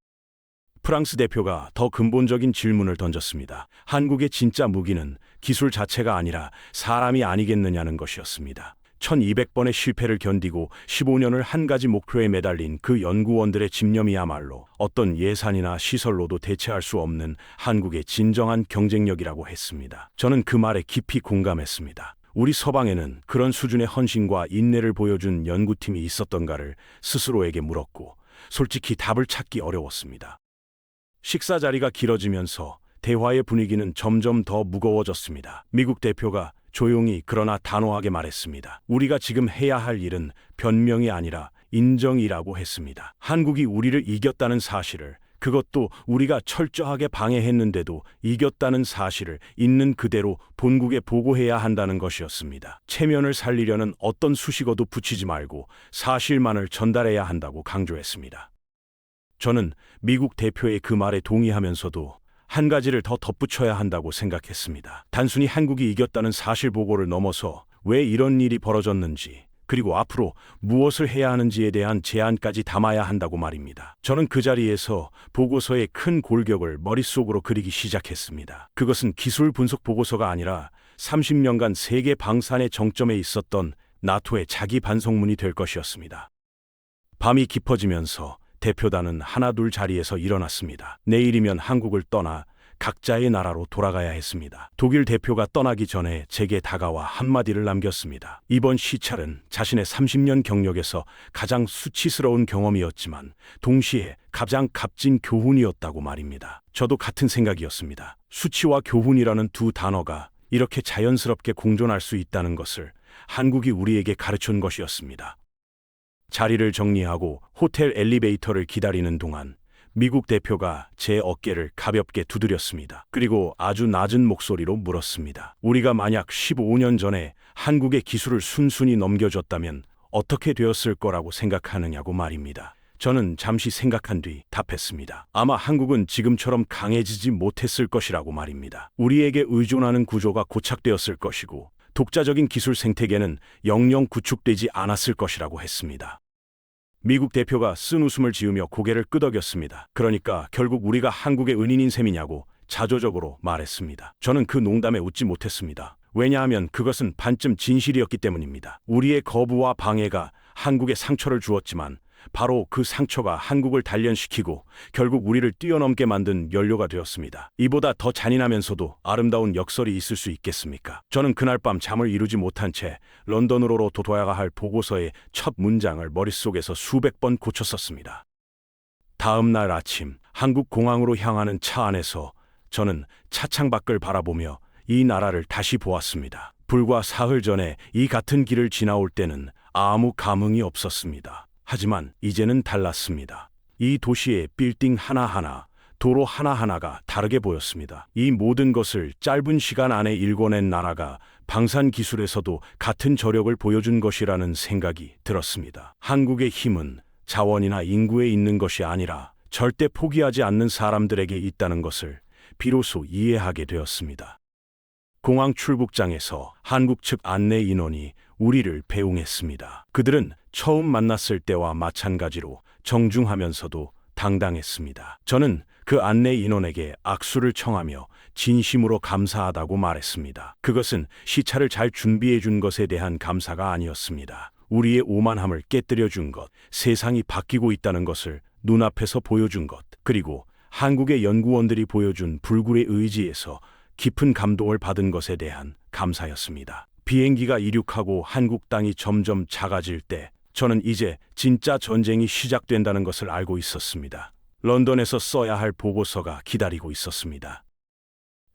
프랑스 대표가 더 근본적인 질문을 던졌습니다. 한국의 진짜 무기는 기술 자체가 아니라 사람이 아니겠느냐는 것이었습니다. 1200번의 실패를 견디고 15년을 한 가지 목표에 매달린 그 연구원들의 집념이야말로 어떤 예산이나 시설로도 대체할 수 없는 한국의 진정한 경쟁력이라고 했습니다. 저는 그 말에 깊이 공감했습니다. 우리 서방에는 그런 수준의 헌신과 인내를 보여준 연구팀이 있었던가를 스스로에게 물었고 솔직히 답을 찾기 어려웠습니다. 식사 자리가 길어지면서 대화의 분위기는 점점 더 무거워졌습니다. 미국 대표가 조용히 그러나 단호하게 말했습니다. 우리가 지금 해야 할 일은 변명이 아니라 인정이라고 했습니다. 한국이 우리를 이겼다는 사실을, 그것도 우리가 철저하게 방해했는데도 이겼다는 사실을 있는 그대로 본국에 보고해야 한다는 것이었습니다. 체면을 살리려는 어떤 수식어도 붙이지 말고 사실만을 전달해야 한다고 강조했습니다. 저는 미국 대표의 그 말에 동의하면서도 한 가지를 더 덧붙여야 한다고 생각했습니다. 단순히 한국이 이겼다는 사실 보고를 넘어서 왜 이런 일이 벌어졌는지, 그리고 앞으로 무엇을 해야 하는지에 대한 제안까지 담아야 한다고 말입니다. 저는 그 자리에서 보고서의 큰 골격을 머릿속으로 그리기 시작했습니다. 그것은 기술 분석 보고서가 아니라 30년간 세계 방산의 정점에 있었던 나토의 자기 반성문이 될 것이었습니다. 밤이 깊어지면서 대표단은 하나둘 자리에서 일어났습니다. 내일이면 한국을 떠나 각자의 나라로 돌아가야 했습니다. 독일 대표가 떠나기 전에 제게 다가와 한마디를 남겼습니다. 이번 시찰은 자신의 30년 경력에서 가장 수치스러운 경험이었지만 동시에 가장 값진 교훈이었다고 말입니다. 저도 같은 생각이었습니다. 수치와 교훈이라는 두 단어가 이렇게 자연스럽게 공존할 수 있다는 것을 한국이 우리에게 가르쳐준 것이었습니다. 자리를 정리하고 호텔 엘리베이터를 기다리는 동안 미국 대표가 제 어깨를 가볍게 두드렸습니다. 그리고 아주 낮은 목소리로 물었습니다. 우리가 만약 15년 전에 한국의 기술을 순순히 넘겨줬다면 어떻게 되었을 거라고 생각하느냐고 말입니다. 저는 잠시 생각한 뒤 답했습니다. 아마 한국은 지금처럼 강해지지 못했을 것이라고 말입니다. 우리에게 의존하는 구조가 고착되었을 것이고 독자적인 기술 생태계는 영영 구축되지 않았을 것이라고 했습니다. 미국 대표가 쓴 웃음을 지으며 고개를 끄덕였습니다. 그러니까 결국 우리가 한국의 은인인 셈이냐고 자조적으로 말했습니다. 저는 그 농담에 웃지 못했습니다. 왜냐하면 그것은 반쯤 진실이었기 때문입니다. 우리의 거부와 방해가 한국에 상처를 주었지만 바로 그 상처가 한국을 단련시키고 결국 우리를 뛰어넘게 만든 연료가 되었습니다. 이보다 더 잔인하면서도 아름다운 역설이 있을 수 있겠습니까? 저는 그날 밤 잠을 이루지 못한 채 런던으로 돋아야 할 보고서의 첫 문장을 머릿속에서 수백 번 고쳤었습니다. 다음 날 아침 한국 공항으로 향하는 차 안에서 저는 차창 밖을 바라보며 이 나라를 다시 보았습니다. 불과 사흘 전에 이 같은 길을 지나올 때는 아무 감흥이 없었습니다. 하지만 이제는 달랐습니다. 이 도시의 빌딩 하나하나, 도로 하나하나가 다르게 보였습니다. 이 모든 것을 짧은 시간 안에 읽어낸 나라가 방산 기술에서도 같은 저력을 보여준 것이라는 생각이 들었습니다. 한국의 힘은 자원이나 인구에 있는 것이 아니라 절대 포기하지 않는 사람들에게 있다는 것을 비로소 이해하게 되었습니다. 공항 출국장에서 한국 측 안내 인원이 우리를 배웅했습니다. 그들은 처음 만났을 때와 마찬가지로 정중하면서도 당당했습니다. 저는 그 안내 인원에게 악수를 청하며 진심으로 감사하다고 말했습니다. 그것은 시차를 잘 준비해 준 것에 대한 감사가 아니었습니다. 우리의 오만함을 깨뜨려 준 것, 세상이 바뀌고 있다는 것을 눈앞에서 보여준 것, 그리고 한국의 연구원들이 보여준 불굴의 의지에서 깊은 감동을 받은 것에 대한 감사였습니다. 비행기가 이륙하고 한국 땅이 점점 작아질 때 저는 이제 진짜 전쟁이 시작된다는 것을 알고 있었습니다. 런던에서 써야 할 보고서가 기다리고 있었습니다.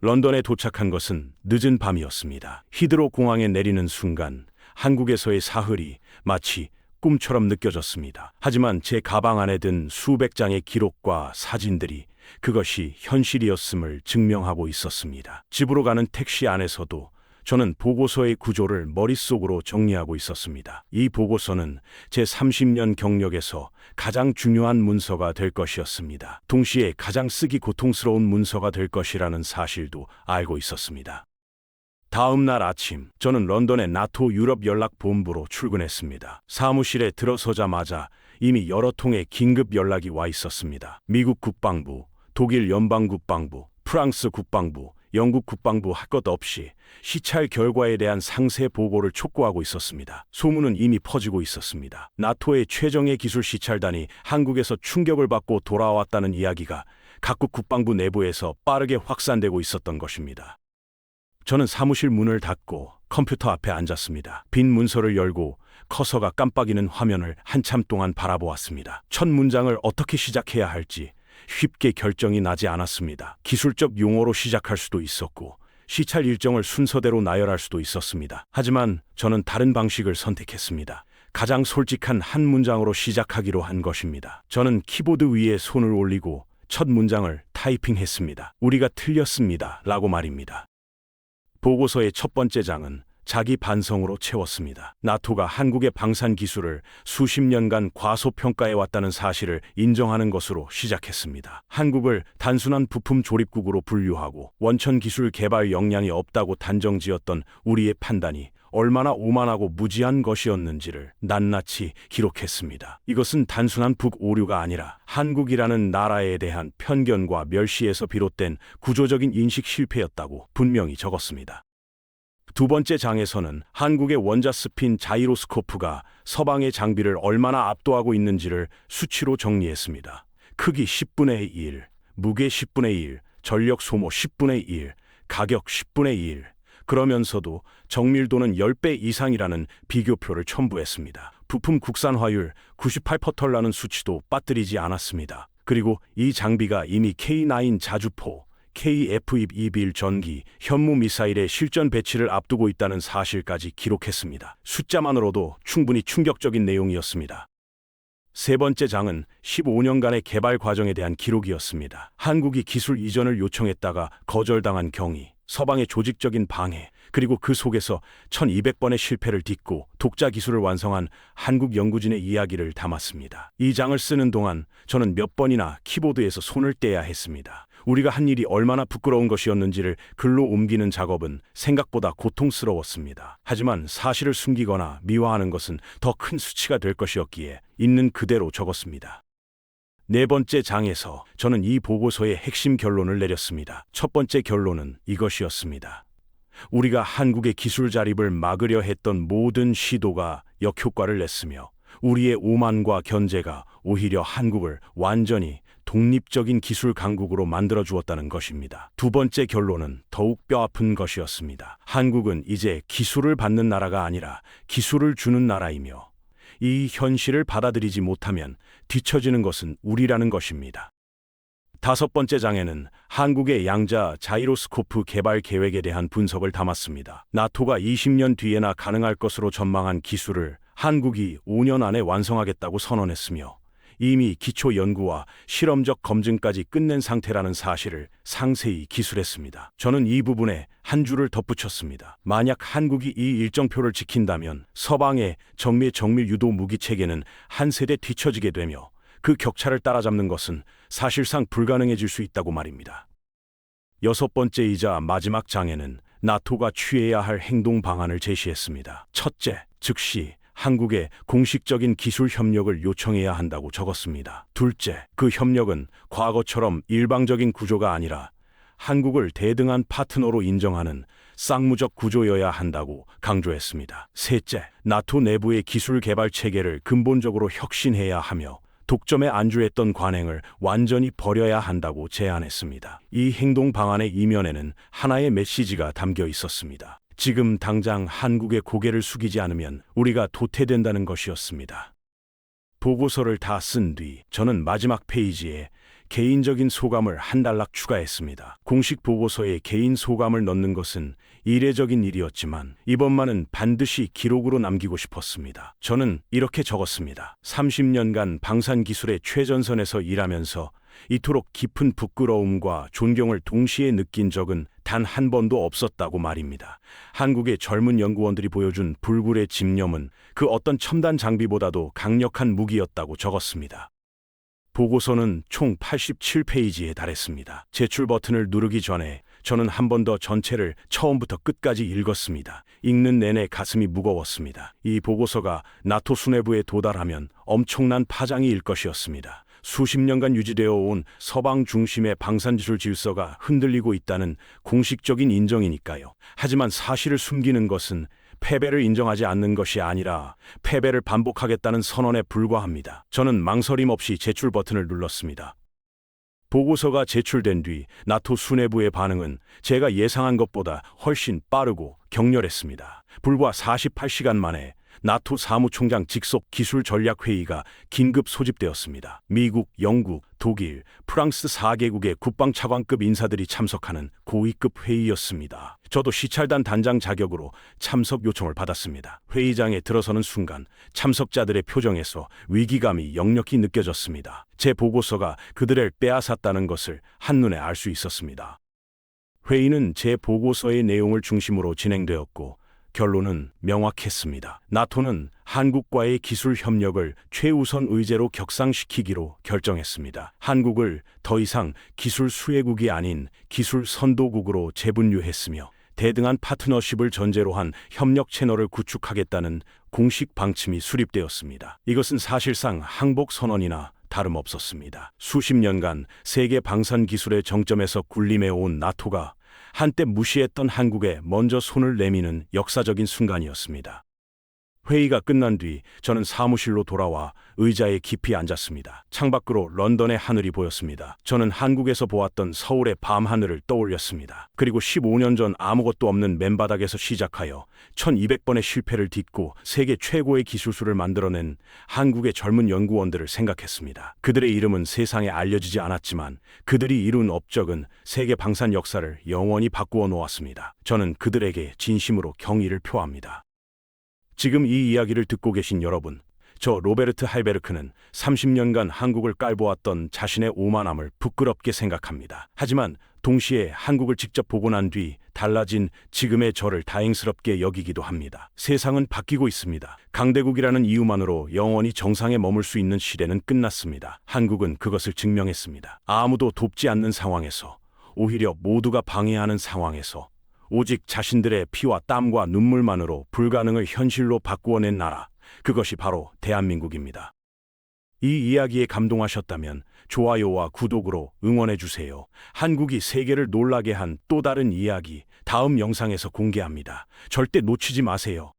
런던에 도착한 것은 늦은 밤이었습니다. 히드로 공항에 내리는 순간 한국에서의 사흘이 마치 꿈처럼 느껴졌습니다. 하지만 제 가방 안에 든 수백 장의 기록과 사진들이 그것이 현실이었음을 증명하고 있었습니다. 집으로 가는 택시 안에서도 저는 보고서의 구조를 머릿속으로 정리하고 있었습니다. 이 보고서는 제 30년 경력에서 가장 중요한 문서가 될 것이었습니다. 동시에 가장 쓰기 고통스러운 문서가 될 것이라는 사실도 알고 있었습니다. 다음 날 아침, 저는 런던의 나토 유럽 연락본부로 출근했습니다. 사무실에 들어서자마자 이미 여러 통의 긴급 연락이 와 있었습니다. 미국 국방부, 독일 연방국방부, 프랑스 국방부, 영국 국방부 할 것 없이 시찰 결과에 대한 상세 보고를 촉구하고 있었습니다. 소문은 이미 퍼지고 있었습니다. 나토의 최정예 기술 시찰단이 한국에서 충격을 받고 돌아왔다는 이야기가 각국 국방부 내부에서 빠르게 확산되고 있었던 것입니다. 저는 사무실 문을 닫고 컴퓨터 앞에 앉았습니다. 빈 문서를 열고 커서가 깜빡이는 화면을 한참 동안 바라보았습니다. 첫 문장을 어떻게 시작해야 할지 쉽게 결정이 나지 않았습니다. 기술적 용어로 시작할 수도 있었고 시찰 일정을 순서대로 나열할 수도 있었습니다. 하지만 저는 다른 방식을 선택했습니다. 가장 솔직한 한 문장으로 시작하기로 한 것입니다. 저는 키보드 위에 손을 올리고 첫 문장을 타이핑했습니다. 우리가 틀렸습니다. 라고 말입니다. 보고서의 첫 번째 장은 자기 반성으로 채웠습니다. 나토가 한국의 방산 기술을 수십 년간 과소평가해왔다는 사실을 인정하는 것으로 시작했습니다. 한국을 단순한 부품 조립국으로 분류하고 원천 기술 개발 역량이 없다고 단정지었던 우리의 판단이 얼마나 오만하고 무지한 것이었는지를 낱낱이 기록했습니다. 이것은 단순한 북오류가 아니라 한국이라는 나라에 대한 편견과 멸시에서 비롯된 구조적인 인식 실패였다고 분명히 적었습니다. 두 번째 장에서는 한국의 원자 스핀 자이로스코프가 서방의 장비를 얼마나 압도하고 있는지를 수치로 정리했습니다. 크기 10분의 1, 무게 10분의 1, 전력 소모 10분의 1, 가격 10분의 1. 그러면서도 정밀도는 10배 이상이라는 비교표를 첨부했습니다. 부품 국산화율 98%라는 수치도 빠뜨리지 않았습니다. 그리고 이 장비가 이미 K9 자주포, KF-21 전기, 현무 미사일의 실전 배치를 앞두고 있다는 사실까지 기록했습니다. 숫자만으로도 충분히 충격적인 내용이었습니다. 세 번째 장은 15년간의 개발 과정에 대한 기록이었습니다. 한국이 기술 이전을 요청했다가 거절당한 경위, 서방의 조직적인 방해, 그리고 그 속에서 1200번의 실패를 딛고 독자 기술을 완성한 한국 연구진의 이야기를 담았습니다. 이 장을 쓰는 동안 저는 몇 번이나 키보드에서 손을 떼야 했습니다. 우리가 한 일이 얼마나 부끄러운 것이었는지를 글로 옮기는 작업은 생각보다 고통스러웠습니다. 하지만 사실을 숨기거나 미화하는 것은 더 큰 수치가 될 것이었기에 있는 그대로 적었습니다. 네 번째 장에서 저는 이 보고서의 핵심 결론을 내렸습니다. 첫 번째 결론은 이것이었습니다. 우리가 한국의 기술 자립을 막으려 했던 모든 시도가 역효과를 냈으며 우리의 오만과 견제가 오히려 한국을 완전히 독립적인 기술 강국으로 만들어 주었다는 것입니다. 두 번째 결론은 더욱 뼈아픈 것이었습니다. 한국은 이제 기술을 받는 나라가 아니라 기술을 주는 나라이며 이 현실을 받아들이지 못하면 뒤처지는 것은 우리라는 것입니다. 5번째 장에는 한국의 양자 자이로스코프 개발 계획에 대한 분석을 담았습니다. 나토가 20년 뒤에나 가능할 것으로 전망한 기술을 한국이 5년 안에 완성하겠다고 선언했으며 이미 기초 연구와 실험적 검증까지 끝낸 상태라는 사실을 상세히 기술했습니다. 저는 이 부분에 한 줄을 덧붙였습니다. 만약 한국이 이 일정표를 지킨다면 서방의 정밀 유도 무기 체계는 한 세대 뒤처지게 되며 그 격차를 따라잡는 것은 사실상 불가능해질 수 있다고 말입니다. 6번째이자 마지막 장에는 나토가 취해야 할 행동 방안을 제시했습니다. 첫째, 즉시 한국에 공식적인 기술 협력을 요청해야 한다고 적었습니다. 둘째, 그 협력은 과거처럼 일방적인 구조가 아니라 한국을 대등한 파트너로 인정하는 쌍무적 구조여야 한다고 강조했습니다. 셋째, 나토 내부의 기술 개발 체계를 근본적으로 혁신해야 하며 독점에 안주했던 관행을 완전히 버려야 한다고 제안했습니다. 이 행동 방안의 이면에는 하나의 메시지가 담겨 있었습니다. 지금 당장 한국의 고개를 숙이지 않으면 우리가 도태된다는 것이었습니다. 보고서를 다 쓴 뒤 저는 마지막 페이지에 개인적인 소감을 한 단락 추가했습니다. 공식 보고서에 개인 소감을 넣는 것은 이례적인 일이었지만 이번만은 반드시 기록으로 남기고 싶었습니다. 저는 이렇게 적었습니다. 30년간 방산기술의 최전선에서 일하면서 이토록 깊은 부끄러움과 존경을 동시에 느낀 적은 단 한 번도 없었다고 말입니다. 한국의 젊은 연구원들이 보여준 불굴의 집념은 그 어떤 첨단 장비보다도 강력한 무기였다고 적었습니다. 보고서는 총 87페이지에 달했습니다. 제출 버튼을 누르기 전에 저는 한 번 더 전체를 처음부터 끝까지 읽었습니다. 읽는 내내 가슴이 무거웠습니다. 이 보고서가 나토 수뇌부에 도달하면 엄청난 파장이 일 것이었습니다. 수십 년간 유지되어 온 서방 중심의 방산기술 질서가 흔들리고 있다는 공식적인 인정이니까요. 하지만 사실을 숨기는 것은 패배를 인정하지 않는 것이 아니라 패배를 반복하겠다는 선언에 불과합니다. 저는 망설임 없이 제출 버튼을 눌렀습니다. 보고서가 제출된 뒤 나토 수뇌부의 반응은 제가 예상한 것보다 훨씬 빠르고 격렬했습니다. 불과 48시간 만에 나토 사무총장 직속 기술전략회의가 긴급 소집되었습니다. 미국, 영국, 독일, 프랑스 4개국의 국방차관급 인사들이 참석하는 고위급 회의였습니다. 저도 시찰단 단장 자격으로 참석 요청을 받았습니다. 회의장에 들어서는 순간 참석자들의 표정에서 위기감이 역력히 느껴졌습니다. 제 보고서가 그들을 빼앗았다는 것을 한눈에 알 수 있었습니다. 회의는 제 보고서의 내용을 중심으로 진행되었고 결론은 명확했습니다. 나토는 한국과의 기술 협력을 최우선 의제로 격상시키기로 결정했습니다. 한국을 더 이상 기술 수혜국이 아닌 기술 선도국으로 재분류했으며 대등한 파트너십을 전제로 한 협력 채널을 구축하겠다는 공식 방침이 수립되었습니다. 이것은 사실상 항복 선언이나 다름없었습니다. 수십 년간 세계 방산 기술의 정점에서 군림해온 나토가 한때 무시했던 한국에 먼저 손을 내미는 역사적인 순간이었습니다. 회의가 끝난 뒤 저는 사무실로 돌아와 의자에 깊이 앉았습니다. 창밖으로 런던의 하늘이 보였습니다. 저는 한국에서 보았던 서울의 밤하늘을 떠올렸습니다. 그리고 15년 전 아무것도 없는 맨바닥에서 시작하여 1200번의 실패를 딛고 세계 최고의 기술수를 만들어낸 한국의 젊은 연구원들을 생각했습니다. 그들의 이름은 세상에 알려지지 않았지만 그들이 이룬 업적은 세계 방산 역사를 영원히 바꾸어 놓았습니다. 저는 그들에게 진심으로 경의를 표합니다. 지금 이 이야기를 듣고 계신 여러분, 저 로베르트 할베르크는 30년간 한국을 깔보았던 자신의 오만함을 부끄럽게 생각합니다. 하지만 동시에 한국을 직접 보고 난 뒤 달라진 지금의 저를 다행스럽게 여기기도 합니다. 세상은 바뀌고 있습니다. 강대국이라는 이유만으로 영원히 정상에 머물 수 있는 시대는 끝났습니다. 한국은 그것을 증명했습니다. 아무도 돕지 않는 상황에서, 오히려 모두가 방해하는 상황에서 오직 자신들의 피와 땀과 눈물만으로 불가능을 현실로 바꾸어낸 나라, 그것이 바로 대한민국입니다. 이 이야기에 감동하셨다면 좋아요와 구독으로 응원해주세요. 한국이 세계를 놀라게 한 또 다른 이야기, 다음 영상에서 공개합니다. 절대 놓치지 마세요.